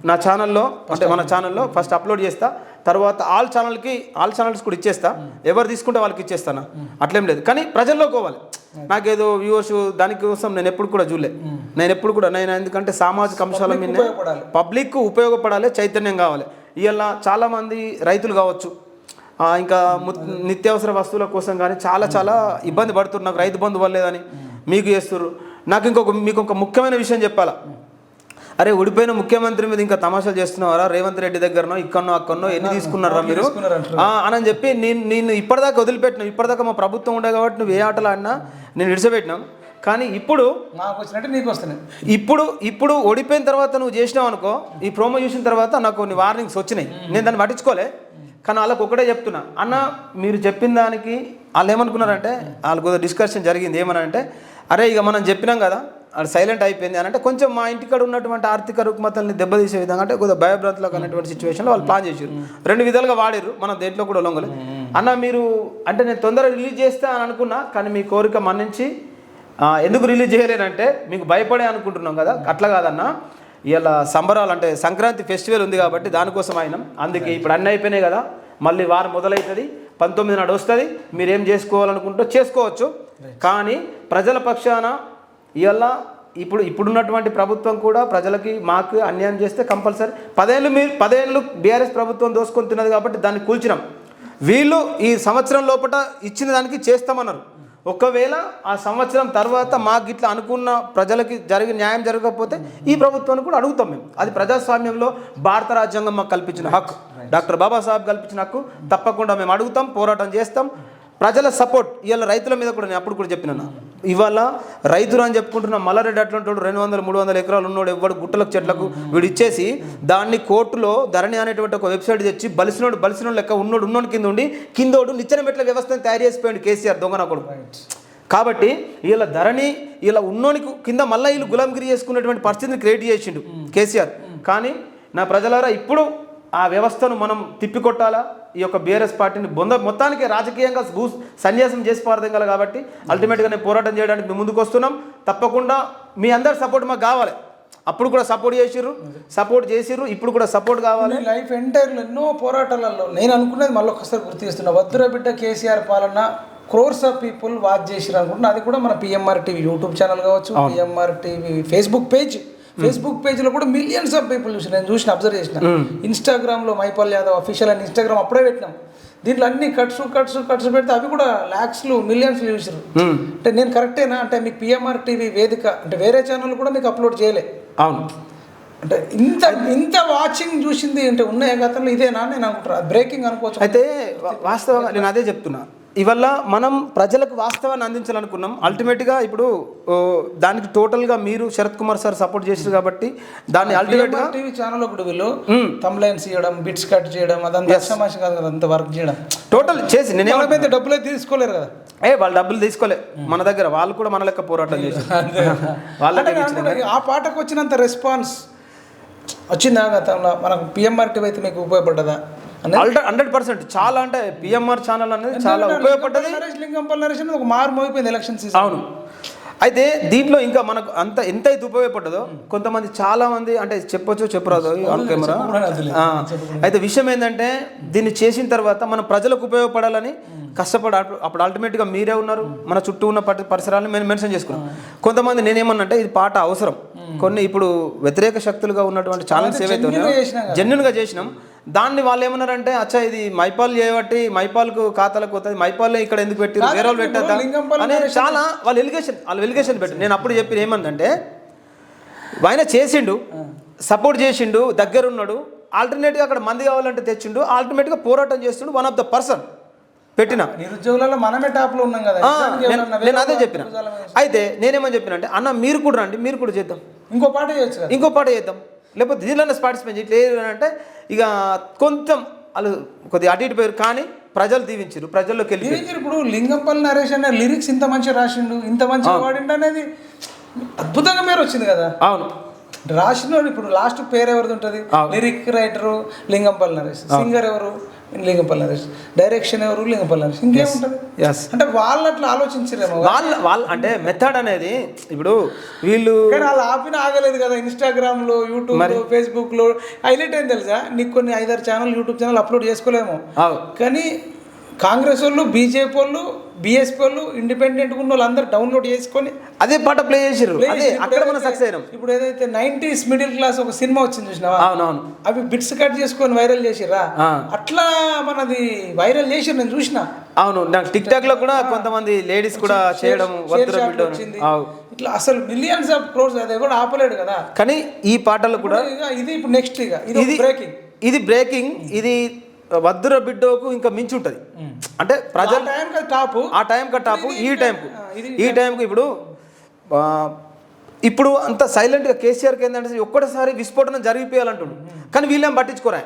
నా ఛానల్లో అంటే మన ఛానల్లో ఫస్ట్ అప్లోడ్ చేస్తా, తర్వాత ఆల్ ఛానల్స్ కూడా ఇచ్చేస్తా. ఎవరు తీసుకుంటే వాళ్ళకి ఇచ్చేస్తాను, అట్లేం లేదు. కానీ ప్రజల్లో పోవాలి. నాకేదో వ్యూవర్స్ దానికోసం నేను ఎప్పుడు కూడా చూడలే. నేను ఎందుకంటే సామాజిక అంశాల మీద పబ్లిక్ ఉపయోగపడాలి, చైతన్యం కావాలి. ఇవాళ చాలామంది రైతులు కావచ్చు, ఇంకా నిత్యావసర వస్తువుల కోసం కానీ చాలా ఇబ్బంది పడుతున్నారు. నాకు రైతు బంధు వల్లేదని మీకు చేస్తున్నారు. మీకు ఒక ముఖ్యమైన విషయం చెప్పాలా. అరే ఓడిపోయిన ముఖ్యమంత్రి మీద ఇంకా తమాషాలు చేస్తున్నారా? రేవంత్ రెడ్డి దగ్గరనో అక్కడనో ఎన్ని తీసుకున్నారా మీరు అని చెప్పి నేను ఇప్పటిదాకా వదిలిపెట్టినా. ఇప్పటిదాకా మా ప్రభుత్వం ఉండే కాబట్టి నువ్వు ఏ ఆటలు ఆడినా నేను విడిచిపెట్టినాం. కానీ ఇప్పుడు నాకు వచ్చినట్టు నీకు వస్తున్నాయి. ఇప్పుడు ఓడిపోయిన తర్వాత నువ్వు చేసినావు అనుకో, ఈ ప్రోమో చూసిన తర్వాత నాకు కొన్ని వార్నింగ్స్ వచ్చినాయి, నేను దాన్ని పట్టించుకోలే. కానీ వాళ్ళకి ఒకటే చెప్తున్నా, అన్న మీరు చెప్పిన దానికి వాళ్ళు ఏమనుకున్నారంటే, వాళ్ళకు డిస్కషన్ జరిగింది ఏమనంటే, అరే ఇక మనం చెప్పినాం కదా అది సైలెంట్ అయిపోయింది అని అంటే, కొంచెం మా ఇంటికాడ ఉన్నటువంటి ఆర్థిక రుగ్మతల్ని దెబ్బతీసే విధంగా అంటే కొద్దిగా భయభ్రాంతులకు అనేటువంటి సిచ్యువేషన్లో వాళ్ళు ప్లాన్ చేశారు. 2 విధాలుగా వాడారు, మనం దేంట్లో కూడా లొంగలే. అన్న మీరు అంటే నేను తొందరగా రిలీజ్ చేస్తా అని అనుకున్నా, కానీ మీ కోరిక మన్నించి ఎందుకు రిలీజ్ చేయలేనంటే మీకు భయపడే అనుకుంటున్నాం కదా, అట్లా కాదన్నా ఇలా సంబరాలు అంటే సంక్రాంతి ఫెస్టివల్ ఉంది కాబట్టి దానికోసం అయినాం, అందుకే ఇప్పుడు అన్నీ అయిపోయినాయి కదా, మళ్ళీ వారం మొదలవుతుంది, 19 నాడు వస్తుంది, మీరు ఏం చేసుకోవాలనుకుంటూ చేసుకోవచ్చు. కానీ ప్రజల పక్షాన ఇవాళ ఇప్పుడున్నటువంటి ప్రభుత్వం కూడా ప్రజలకి మాకు అన్యాయం చేస్తే కంపల్సరీ 10 ఏళ్ళు బీఆర్ఎస్ ప్రభుత్వం దోసుకొని తిన్నది కాబట్టి దాన్ని కూల్చినాం. వీళ్ళు ఈ సంవత్సరం లోపల ఇచ్చిన దానికి చేస్తామన్నారు. ఒకవేళ ఆ సంవత్సరం తర్వాత మాకు ఇట్లా అనుకున్న ప్రజలకి న్యాయం జరగకపోతే ఈ ప్రభుత్వాన్ని కూడా అడుగుతాం మేము. అది ప్రజాస్వామ్యంలో భారత రాజ్యాంగం మాకు కల్పించిన హక్కు, డాక్టర్ బాబాసాహెబ్ కల్పించిన హక్కు. తప్పకుండా మేము అడుగుతాం, పోరాటం చేస్తాం. ప్రజల సపోర్ట్ ఇవాళ రైతుల మీద కూడా నేను అప్పుడు కూడా చెప్పినా, ఇవాళ రైతులు అని చెప్పుకుంటున్న మల్లారెడ్డి అట్లాంటి 200-300 ఎకరాలు ఉన్నోడు ఎవడు గుట్టలకు చెట్లకు వీడు ఇచ్చేసి దాన్ని కోర్టులో ధరణి అనేటువంటి ఒక వెబ్సైట్ తెచ్చి బలిసినోడు లెక్క ఉన్నోడు కింద ఉండి కిందోడు నిచ్చెన మెట్ల వ్యవస్థను తయారు చేసిపోయాడు కేసీఆర్ దొంగనకుడు. కాబట్టి వీళ్ళ ధరణి ఇలా ఉన్నోనికి కింద మళ్ళీ వీళ్ళు గులాంగిరి చేసుకునేటువంటి పరిస్థితిని క్రియేట్ చేసిండు కేసీఆర్. కానీ నా ప్రజలారా ఇప్పుడు ఆ వ్యవస్థను మనం తిప్పికొట్టాలా, ఈ యొక్క బీఆర్ఎస్ పార్టీని మొత్తానికి రాజకీయంగా సన్యాసం చేసి పారదగల. కాబట్టి అల్టిమేట్గా నేను పోరాటం చేయడానికి మేము ముందుకు వస్తున్నాం. తప్పకుండా మీ అందరి సపోర్ట్ మాకు కావాలి. అప్పుడు కూడా సపోర్ట్ చేసిర్రు, ఇప్పుడు కూడా సపోర్ట్ కావాలి. లైఫ్ ఎంటైర్లో ఎన్నో పోరాటాలలో నేను అనుకున్నది మళ్ళీ ఒకసారి గుర్తు చేస్తున్నా, వద్దురా బిడ్డ కేసీఆర్ పాలన క్రోర్స్ ఆఫ్ పీపుల్ వాచ్ చేసిరు అనుకుంటున్నా. అది కూడా మన పిఎంఆర్ టీవీ యూట్యూబ్ ఛానల్ కావచ్చు, పిఎంఆర్ టీవీ ఫేస్బుక్ పేజ్లో కూడా మిలియన్స్ ఆఫ్ పీపుల్ చూసి నేను అబ్జర్వ్ చేసిన. ఇన్స్టాగ్రామ్లో మైపాల్ యాదవ్ అఫీషియల్ అని ఇన్స్టాగ్రామ్ అప్పుడే పెట్టినాం. దీంట్లో అన్ని కట్స్ పెడితే అవి కూడా లాక్స్లు మిలియన్స్లు చూసారు. అంటే నేను కరెక్టేనా అంటే మీకు పిఎంఆర్ టీవీ వేదిక అంటే వేరే ఛానల్ కూడా మీకు అప్లోడ్ చేయలే. అవును, అంటే ఇంత వాచింగ్ చూసింది అంటే ఉన్నాయా గతంలో, ఇదేనా నేను అనుకుంటున్నా బ్రేకింగ్ అనుకోవచ్చు. అయితే వాస్తవంగా నేను అదే చెప్తున్నా, ఇవల్ల మనం ప్రజలకు వాస్తవాన్ని అందించాలనుకున్నాం. అల్టిమేట్గా ఇప్పుడు దానికి టోటల్గా మీరు శరత్ కుమార్ సార్ సపోర్ట్ చేశారు కాబట్టి దాన్ని అల్టిమేట్గా టీవీ ఛానల్ ఒకటి వీళ్ళు తమ్లైన్స్ చేయడం, బిట్స్ కట్ చేయడం, అదంతా సమాషం కాదు కదా, అంత వర్క్ చేయడం టోటల్ చేసి నేనేమైతే డబ్బులు తీసుకోలేరు కదా. వాళ్ళు డబ్బులు తీసుకోలే మన దగ్గర, వాళ్ళు కూడా మన లెక్క పోరాటం చేశారు. ఆ పాటకు వచ్చినంత రెస్పాన్స్ వచ్చిందా గతంలో? మనకు పిఎంఆర్ టీవీ అయితే మీకు ఉపయోగపడ్డదా? 100% చాలా, అంటే పిఎంఆర్ ఛానల్ అనేది చాలా ఉపయోగపడ్డది. లింగంపల్లి నరేష్ ఒక మారు మోగిపోయింది ఎలక్షన్ సీజన్. అవును, అయితే దీంట్లో ఇంకా మనకు ఎంతైతే ఉపయోగపడ్డదో కొంతమంది చాలా మంది అంటే చెప్పరాదు ఆన్ కెమెరా. అయితే విషయం ఏంటంటే దీన్ని చేసిన తర్వాత మన ప్రజలకు ఉపయోగపడాలని కష్టపడి అప్పుడు అల్టిమేట్గా మీరే ఉన్నారు, మన చుట్టూ ఉన్న పరిసరాలను మేము మెన్షన్ చేసుకున్నాం. కొంతమంది నేనేమన్నంటే ఇది పాట అవసరం, కొన్ని ఇప్పుడు వ్యతిరేక శక్తులుగా ఉన్నటువంటి ఛానల్స్ ఏవైతే ఉన్నాయో జెన్యున్గా చేసినాం. దాన్ని వాళ్ళు ఏమన్నారంటే అచ్చా ఇది మైపాల్ చేయబట్టి మైపాల్కు ఖాతాలకు పోతుంది, మైపాల్ ఇక్కడ ఎందుకు పెట్టారు, వేరే వాళ్ళు పెట్టద్దా అని చాలా వాళ్ళు ఎలిగేషన్ పెట్టారు. నేను అప్పుడు చెప్పి ఏమందంటే ఆయన చేసిండు, సపోర్ట్ చేసిండు, దగ్గరున్నాడు, ఆల్టర్నేట్గా అక్కడ మంది కావాలంటే తెచ్చిండు, ఆల్టర్నేట్గా పోరాటం చేస్తుండు. వన్ ఆఫ్ ద పర్సన్ పెట్టిన నిరుద్యోగులలో మనమే టాప్లో ఉన్నాం కదా. నేను అదే చెప్పిన. అయితే నేనేమని చెప్పిన అంటే అన్న మీరు కూడా రండి, మీరు కూడా చేద్దాం, ఇంకో పాట చేద్దాం, లేకపోతే దీనిలోనే పార్టిసిపేట్ ఇట్లా అంటే ఇక కొంచెం వాళ్ళు కొద్దిగా అటు ఇటు పోయారు. కానీ ప్రజలు దీవించారు, ప్రజల్లోకి వెళ్ళి ఇప్పుడు లింగంపల్లి నరేష్ అనే లిరిక్స్ ఇంత మంచిగా రాసిండు, ఇంత మంచిగా వాడిండు అనేది అద్భుతంగా పేరు వచ్చింది కదా. అవును, రాసిన ఇప్పుడు లాస్ట్ పేరు ఎవరిది ఉంటుంది? Lyric writer Lingampalli Naresh, singer ఎవరు లింగంపల్లి నరేష్, డైరెక్షన్ ఎవరు లింగంపల్లి నరేష్, ఇంకేముంటుంది? అంటే వాళ్ళు అట్లా ఆలోచించరేమో. వాళ్ళు అంటే మెథడ్ అనేది ఇప్పుడు వీళ్ళు వాళ్ళు ఆపిన ఆగలేదు కదా. ఇన్స్టాగ్రామ్ లో, యూట్యూబ్ లో, ఫేస్బుక్ లో హైలైట్ అయింది తెలుసా నీకు. కొన్ని 5-6 ఛానల్ యూట్యూబ్ ఛానల్ అప్లోడ్ చేసుకోలేము. కానీ కాంగ్రెస్ వాళ్ళు, బీజేపీ వాళ్ళు, బీఎస్పీ వాళ్ళు, ఇండిపెండెంట్ ఉన్న వాళ్ళు అందరూ డౌన్లోడ్ చేసుకొని అదే పాట ప్లే చేసారు. అక్కడ మనం సక్సెస్ అయినాం. ఇప్పుడు ఏదైతే 90s మిడిల్ క్లాస్ ఒక సినిమా వచ్చింది చూసినావా? అవునవును, అవి బిట్స్ కట్ చేసుకొని వైరల్ చేసిరా, అట్లా మనది వైరల్ చేసిరు నేను చూసిన. అవును, నాకు టిక్ టాక్ లో కూడా కొంతమంది లేడీస్ కూడా చేయడం వచ్చింది. ఇట్లా అసలు మిలియన్స్ ఆఫ్ క్రోర్స్ అది కూడా ఆపలేడు కదా. కానీ ఈ పాటలు కూడా ఇది ఇప్పుడు నెక్స్ట్ ఇది బ్రేకింగ్ ఇది వద్దుర బిడ్డకు ఇంకా మించి ఉంటుంది. అంటే ప్రజలు టాప్ ఆ టైం టాప్ ఈ టైంకు ఇప్పుడు ఆ, ఇప్పుడు అంత సైలెంట్గా కేసీఆర్కి ఏంటంటే ఒక్కటిసారి విస్ఫోటనం జరిగిపోయాలంటుండు, కానీ వీళ్ళేం పట్టించుకోరా.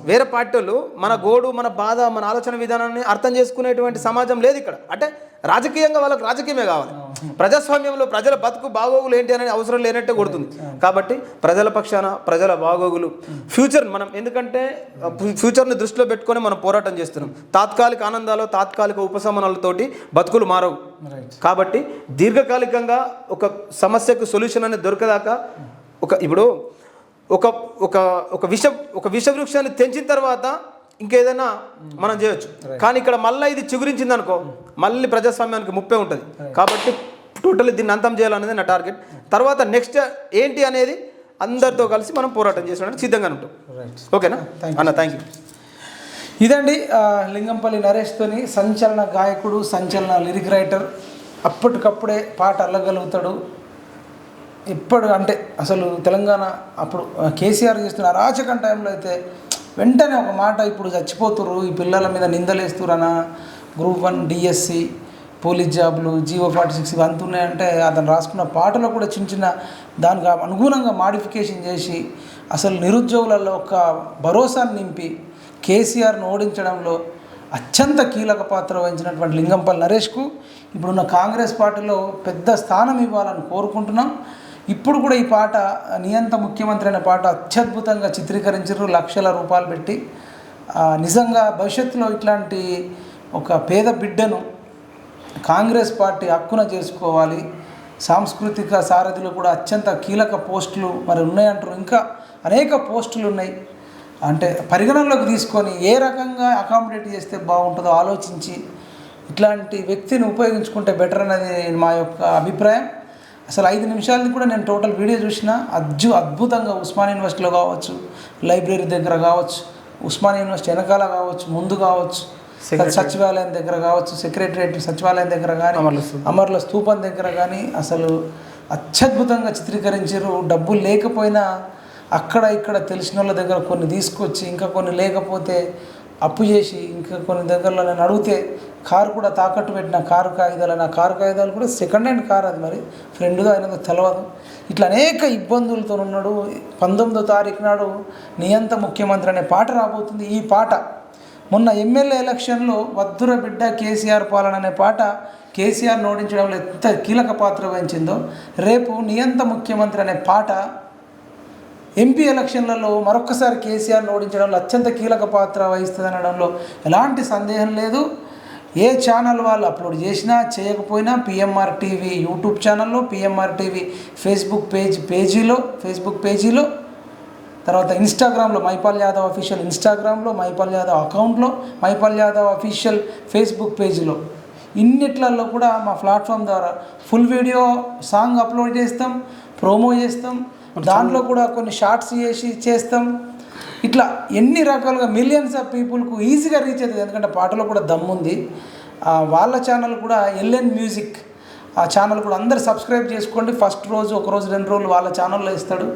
వేరే పార్టీ వాళ్ళు మన గోడు, మన బాధ, మన ఆలోచన విధానాన్ని అర్థం చేసుకునేటువంటి సమాజం లేదు ఇక్కడ. అంటే రాజకీయంగా వాళ్ళకి రాజకీయమే కావాలి. ప్రజాస్వామ్యంలో ప్రజల బతుకు బాగోగులు ఏంటి అనేది అవసరం లేనట్టే కొడుతుంది. కాబట్టి ప్రజల పక్షాన ప్రజల బాగోగులు ఫ్యూచర్ మనం, ఎందుకంటే ఫ్యూచర్ని దృష్టిలో పెట్టుకొని మనం పోరాటం చేస్తున్నాం. తాత్కాలిక ఆనందాలు, తాత్కాలిక ఉపశమనాలతోటి బతుకులు మారవు. కాబట్టి దీర్ఘకాలికంగా ఒక సమస్యకు సొల్యూషన్ అనేది దొరకదాకా ఇప్పుడు ఒక విషవృక్షాన్ని తెంచిన తర్వాత ఇంకేదైనా మనం చేయొచ్చు. కానీ ఇక్కడ మళ్ళీ ఇది చిగురించింది అనుకో, మళ్ళీ ప్రజాస్వామ్యానికి ముప్పే ఉంటుంది. కాబట్టి టోటల్లీ దీన్ని అంతం చేయాలనేది నా టార్గెట్. తర్వాత నెక్స్ట్ ఏంటి అనేది అందరితో కలిసి మనం పోరాటం చేసడానికి సిద్ధంగా ఉంటాం. ఓకేనా అన్న, థ్యాంక్ యూ. ఇదండి లింగంపల్లి నరేష్తోని సంచలన గాయకుడు, సంచలన లిరిక్ రైటర్, అప్పటికప్పుడే పాట అల్లగలుగుతాడు. ఇప్పుడు అంటే అసలు తెలంగాణ అప్పుడు కేసీఆర్ చేస్తున్న అరాచకం టైంలో అయితే వెంటనే ఒక మాట, ఇప్పుడు చచ్చిపోతుర్రు ఈ పిల్లల మీద నిందలేస్తురనా, గ్రూప్ 1 డిఎస్సి పోలీస్ జాబులు జీవో 46 ఇవి అంతున్నాయంటే అతను రాసుకున్న పాటలో కూడా చిన్న చిన్న దానికి అనుగుణంగా మాడిఫికేషన్ చేసి అసలు నిరుద్యోగులలో ఒక భరోసాను నింపి కేసీఆర్ను ఓడించడంలో అత్యంత కీలక పాత్ర వహించినటువంటి లింగంపల్లి నరేష్కు ఇప్పుడున్న కాంగ్రెస్ పార్టీలో పెద్ద స్థానం ఇవ్వాలని కోరుకుంటున్నాం. ఇప్పుడు కూడా ఈ పాట నియంత ముఖ్యమంత్రి అనే పాట అత్యద్భుతంగా చిత్రీకరించారు, లక్షల రూపాయలు పెట్టి. నిజంగా భవిష్యత్తులో ఇట్లాంటి ఒక పేద బిడ్డను కాంగ్రెస్ పార్టీ హక్కున చేసుకోవాలి. సాంస్కృతిక సారథిలో కూడా అత్యంత కీలక పోస్టులు మరి ఉన్నాయంటారు, ఇంకా అనేక పోస్టులు ఉన్నాయి. అంటే పరిగణనలోకి తీసుకొని ఏ రకంగా అకామిడేట్ చేస్తే బాగుంటుందో ఆలోచించి ఇట్లాంటి వ్యక్తిని ఉపయోగించుకుంటే బెటర్ అనేది మా యొక్క అభిప్రాయం. అసలు 5 నిమిషాలది కూడా నేను టోటల్ వీడియో చూసిన అద్భుతంగా ఉస్మానియా యూనివర్సిటీలో కావచ్చు, లైబ్రరీ దగ్గర కావచ్చు, ఉస్మానియా యూనివర్సిటీ వెనకాల కావచ్చు, ముందు కావచ్చు, సచివాలయం దగ్గర కావచ్చు, సెక్రటరియట్ సచివాలయం దగ్గర కానీ, అమర్ల స్తూపం దగ్గర కానీ అసలు అత్యద్భుతంగా చిత్రీకరించారు. డబ్బులు లేకపోయినా అక్కడ ఇక్కడ తెలిసిన వాళ్ళ దగ్గర కొన్ని తీసుకొచ్చి, ఇంకా కొన్ని లేకపోతే అప్పు చేసి, ఇంకా కొన్ని దగ్గరలో నేను అడిగితే కారు కూడా తాకట్టు పెట్టిన కారు కాగితాలు కూడా సెకండ్ హ్యాండ్ కారు, అది మరి ఫ్రెండ్గా అయినదో తెలియదు. ఇట్లా అనేక ఇబ్బందులతో ఉన్నాడు. 19వ తారీఖు నాడు నియంత ముఖ్యమంత్రి అనే పాట రాబోతుంది. ఈ పాట మొన్న ఎమ్మెల్యే ఎలక్షన్లో వద్దుర బిడ్డ కేసీఆర్ పాలన అనే పాట కేసీఆర్ ఓడించడంలో ఎంత కీలక పాత్ర వహించిందో, రేపు నియంత ముఖ్యమంత్రి అనే పాట ఎంపీ ఎలక్షన్లలో మరొక్కసారి కేసీఆర్ను ఓడించడంలో అత్యంత కీలక పాత్ర వహిస్తుంది అనడంలో ఎలాంటి సందేహం లేదు. ఏ ఛానల్ వాళ్ళు అప్లోడ్ చేసినా చేయకపోయినా పిఎంఆర్ టీవీ యూట్యూబ్ ఛానల్లో, పిఎంఆర్ టీవీ ఫేస్బుక్ పేజీలో, తర్వాత ఇన్స్టాగ్రామ్లో మైపాల్ యాదవ్ అఫీషియల్ ఇన్స్టాగ్రామ్లో, మైపాల్ యాదవ్ అకౌంట్లో, మైపాల్ యాదవ్ అఫీషియల్ ఫేస్బుక్ పేజీలో, ఇన్నిట్లలో కూడా మా ప్లాట్ఫామ్ ద్వారా ఫుల్ వీడియో సాంగ్ అప్లోడ్ చేస్తాం, ప్రోమో చేస్తాం, దాంట్లో కూడా కొన్ని షార్ట్స్ చేస్తాం. ఇట్లా ఎన్ని రకాలుగా మిలియన్స్ ఆఫ్ పీపుల్కు ఈజీగా రీచ్ అవుతుంది. ఎందుకంటే పాటలో కూడా దమ్ముంది. వాళ్ళ ఛానల్ కూడా ఎల్ఎన్ మ్యూజిక్, ఆ ఛానల్ కూడా అందరు సబ్స్క్రైబ్ చేసుకోండి. ఫస్ట్ రోజు, ఒక రోజు 2 రోజులు వాళ్ళ ఛానల్లో ఇస్తాడు.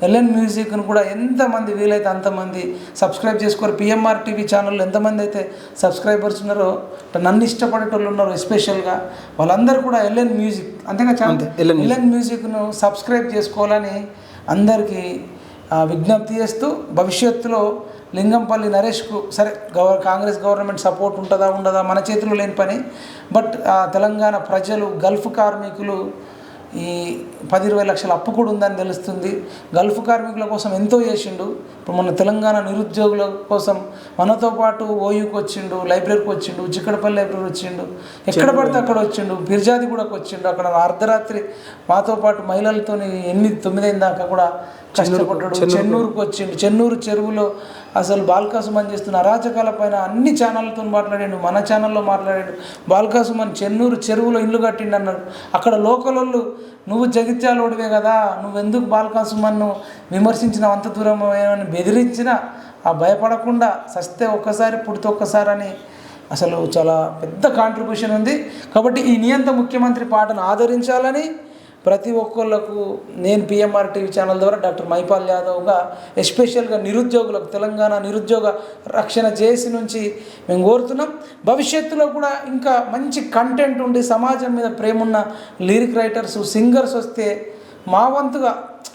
ఎల్ఎన్ మ్యూజిక్ను కూడా ఎంతమంది వీలైతే అంతమంది సబ్స్క్రైబ్ చేసుకోరు. పిఎంఆర్ టీవీ ఛానల్లో ఎంతమంది అయితే సబ్స్క్రైబర్స్ ఉన్నారో, నన్ను ఇష్టపడేటోళ్ళు ఉన్నారు ఎస్పెషల్గా, వాళ్ళందరూ కూడా ఎల్ఎన్ మ్యూజిక్ అంతేగా ఛానల్ ఎల్ఎన్ మ్యూజిక్ను సబ్స్క్రైబ్ చేసుకోవాలని అందరికీ విజ్ఞప్తి చేస్తూ, భవిష్యత్తులో లింగంపల్లి నరేష్కు సరే కాంగ్రెస్ గవర్నమెంట్ సపోర్ట్ ఉంటుందా ఉండదా మన చేతిలో లేని పని. బట్ తెలంగాణ ప్రజలు, గల్ఫ్ కార్మికులు ఈ 10-20 లక్షల అప్పు కూడా ఉందని తెలుస్తుంది. గల్ఫ్ కార్మికుల కోసం ఎంతో చేసిండు. ఇప్పుడు మన తెలంగాణ నిరుద్యోగుల కోసం మనతో పాటు ఓయూకి వచ్చిండు, లైబ్రరీకి వచ్చిండు, చిక్కడపల్లి లైబ్రరీ వచ్చిండు, ఎక్కడ పడితే అక్కడ వచ్చిండు, బిర్జాది కూడా వచ్చిండు. అక్కడ అర్ధరాత్రి మాతో పాటు మహిళలతో 8-9 దాకా కూడా కష్టపడ్డాడు. చెన్నూరుకు వచ్చిండు. చెన్నూరు చెరువులో అసలు బాల్కాసుమన్ చేస్తున్న అరాచకాల పైన అన్ని ఛానళ్ళతో మాట్లాడాడు, మన ఛానల్లో మాట్లాడాడు. బాల్కాసుమన్ చెన్నూరు చెరువులో ఇల్లు కట్టిండు అన్నాడు. అక్కడ లోకల్ వాళ్ళు నువ్వు జగిత్యాలోడివే కదా, నువ్వెందుకు బాల్కాసుమన్ను విమర్శించిన అంత దూరం అని బెదిరించినా ఆ భయపడకుండా సస్తే ఒక్కసారి పుడితే ఒక్కసారి అని అసలు చాలా పెద్ద కాంట్రిబ్యూషన్ ఉంది. కాబట్టి ఈ నియంత ముఖ్యమంత్రి పాటను ఆదరించాలని, ప్రతి ఒక్కళ్ళకు నేను పిఎంఆర్ టీవీ ఛానల్ ద్వారా డాక్టర్ మైపాల్ యాదవ్గా ఎస్పెషల్గా నిరుద్యోగులకు తెలంగాణ నిరుద్యోగ రక్షణ చేసి నుంచి మేము కోరుతున్నాం. భవిష్యత్తులో కూడా ఇంకా మంచి కంటెంట్ ఉండి సమాజం మీద ప్రేమ ఉన్న లిరిక్ రైటర్స్ సింగర్స్ వస్తే మా వంతుగా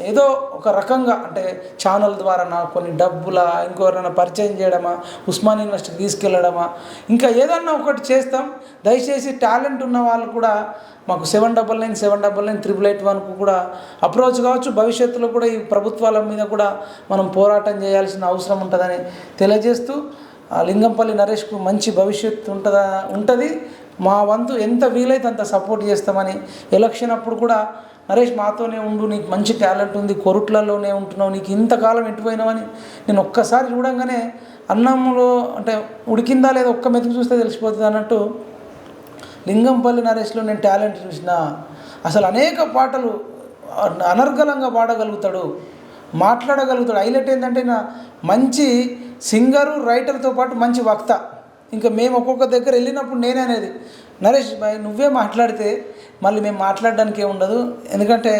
ఏదో ఒక రకంగా అంటే ఛానల్ ద్వారా నాకు కొన్ని డబ్బులా ఇంకెవరైనా పరిచయం చేయడమా, ఉస్మాన్ యూనివర్సిటీకి తీసుకెళ్ళడమా, ఇంకా ఏదన్నా ఒకటి చేస్తాం. దయచేసి టాలెంట్ ఉన్న వాళ్ళు కూడా మాకు 7997998881కు కూడా అప్రోచ్ కావచ్చు. భవిష్యత్తులో కూడా ఈ ప్రభుత్వాల మీద కూడా మనం పోరాటం చేయాల్సిన అవసరం ఉంటుందని తెలియజేస్తూ లింగంపల్లి నరేష్కు మంచి భవిష్యత్తు ఉంటుంది. మా వంతు ఎంత వీలైతే అంత సపోర్ట్ చేస్తామని, ఎలక్షన్ అప్పుడు కూడా నరేష్ మాతోనే ఉండు, నీకు మంచి టాలెంట్ ఉంది, కొరుట్లలోనే ఉంటున్నావు, నీకు ఇంతకాలం ఎటుపోయినావని నేను ఒక్కసారి చూడంగానే అన్నంలో అంటే ఉడికిందా లేదా ఒక్క మెతుకు చూస్తే తెలిసిపోతుంది అన్నట్టు లింగంపల్లి నరేష్లో నేను టాలెంట్ చూసిన. అసలు అనేక పాటలు అనర్గళంగా పాడగలుగుతాడు, మాట్లాడగలుగుతాడు. హైలైట్ ఏంటంటే నా మంచి సింగరు రైటర్తో పాటు మంచి వక్త. ఇంకా మేము ఒక్కొక్క దగ్గర వెళ్ళినప్పుడు నేనే అనేది, నరేష్ భాయ్ నువ్వే మాట్లాడితే మళ్ళీ మేము మాట్లాడడానికి ఏముండదు, ఎందుకంటే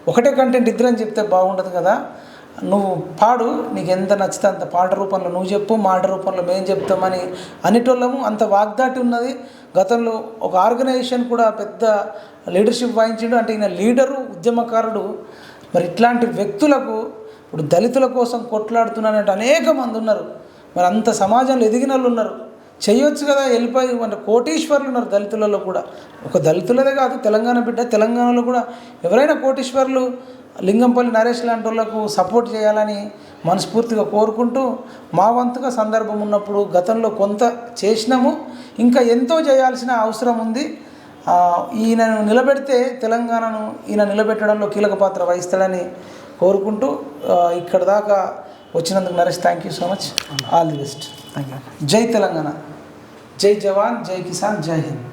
ఒకటే కంటెంట్ ఇద్దరని చెప్తే బాగుండదు కదా, నువ్వు పాడు, నీకు ఎంత నచ్చితే అంత పాట రూపంలో నువ్వు చెప్పు, మాట రూపంలో మేము చెప్తామని అనేటోళ్ళము. అంత వాగ్దాటి ఉన్నది. గతంలో ఒక ఆర్గనైజేషన్ కూడా పెద్ద లీడర్షిప్ వహించిండు. అంటే ఈయన లీడరు, ఉద్యమకారుడు. మరి ఇట్లాంటి వ్యక్తులకు ఇప్పుడు దళితుల కోసం కొట్లాడుతున్నానంటే అనేక మంది ఉన్నారు. మరి అంత సమాజంలో ఎదిగిన వాళ్ళు ఉన్నారు, చేయొచ్చు కదా, వెళ్ళిపోయి అంటే కోటీశ్వర్లు ఉన్నారు దళితులలో కూడా. ఒక దళితులదే కాదు, తెలంగాణ బిడ్డ, తెలంగాణలో కూడా ఎవరైనా కోటీశ్వర్లు లింగంపల్లి నరేష్ లాంటి వాళ్ళకు సపోర్ట్ చేయాలని మనస్ఫూర్తిగా కోరుకుంటూ, మా వంతుగా సందర్భం ఉన్నప్పుడు గతంలో కొంత చేసినాము, ఇంకా ఎంతో చేయాల్సిన అవసరం ఉంది. ఈయనను నిలబెడితే తెలంగాణను ఈయన నిలబెట్టడంలో కీలక పాత్ర వహిస్తాడని కోరుకుంటూ ఇక్కడ దాకా వచ్చినందుకు Naresh thank you so much. All the best. Thank you. జై తెలంగాణ, జై జవాన్, జై కిసాన్, జై హింద్.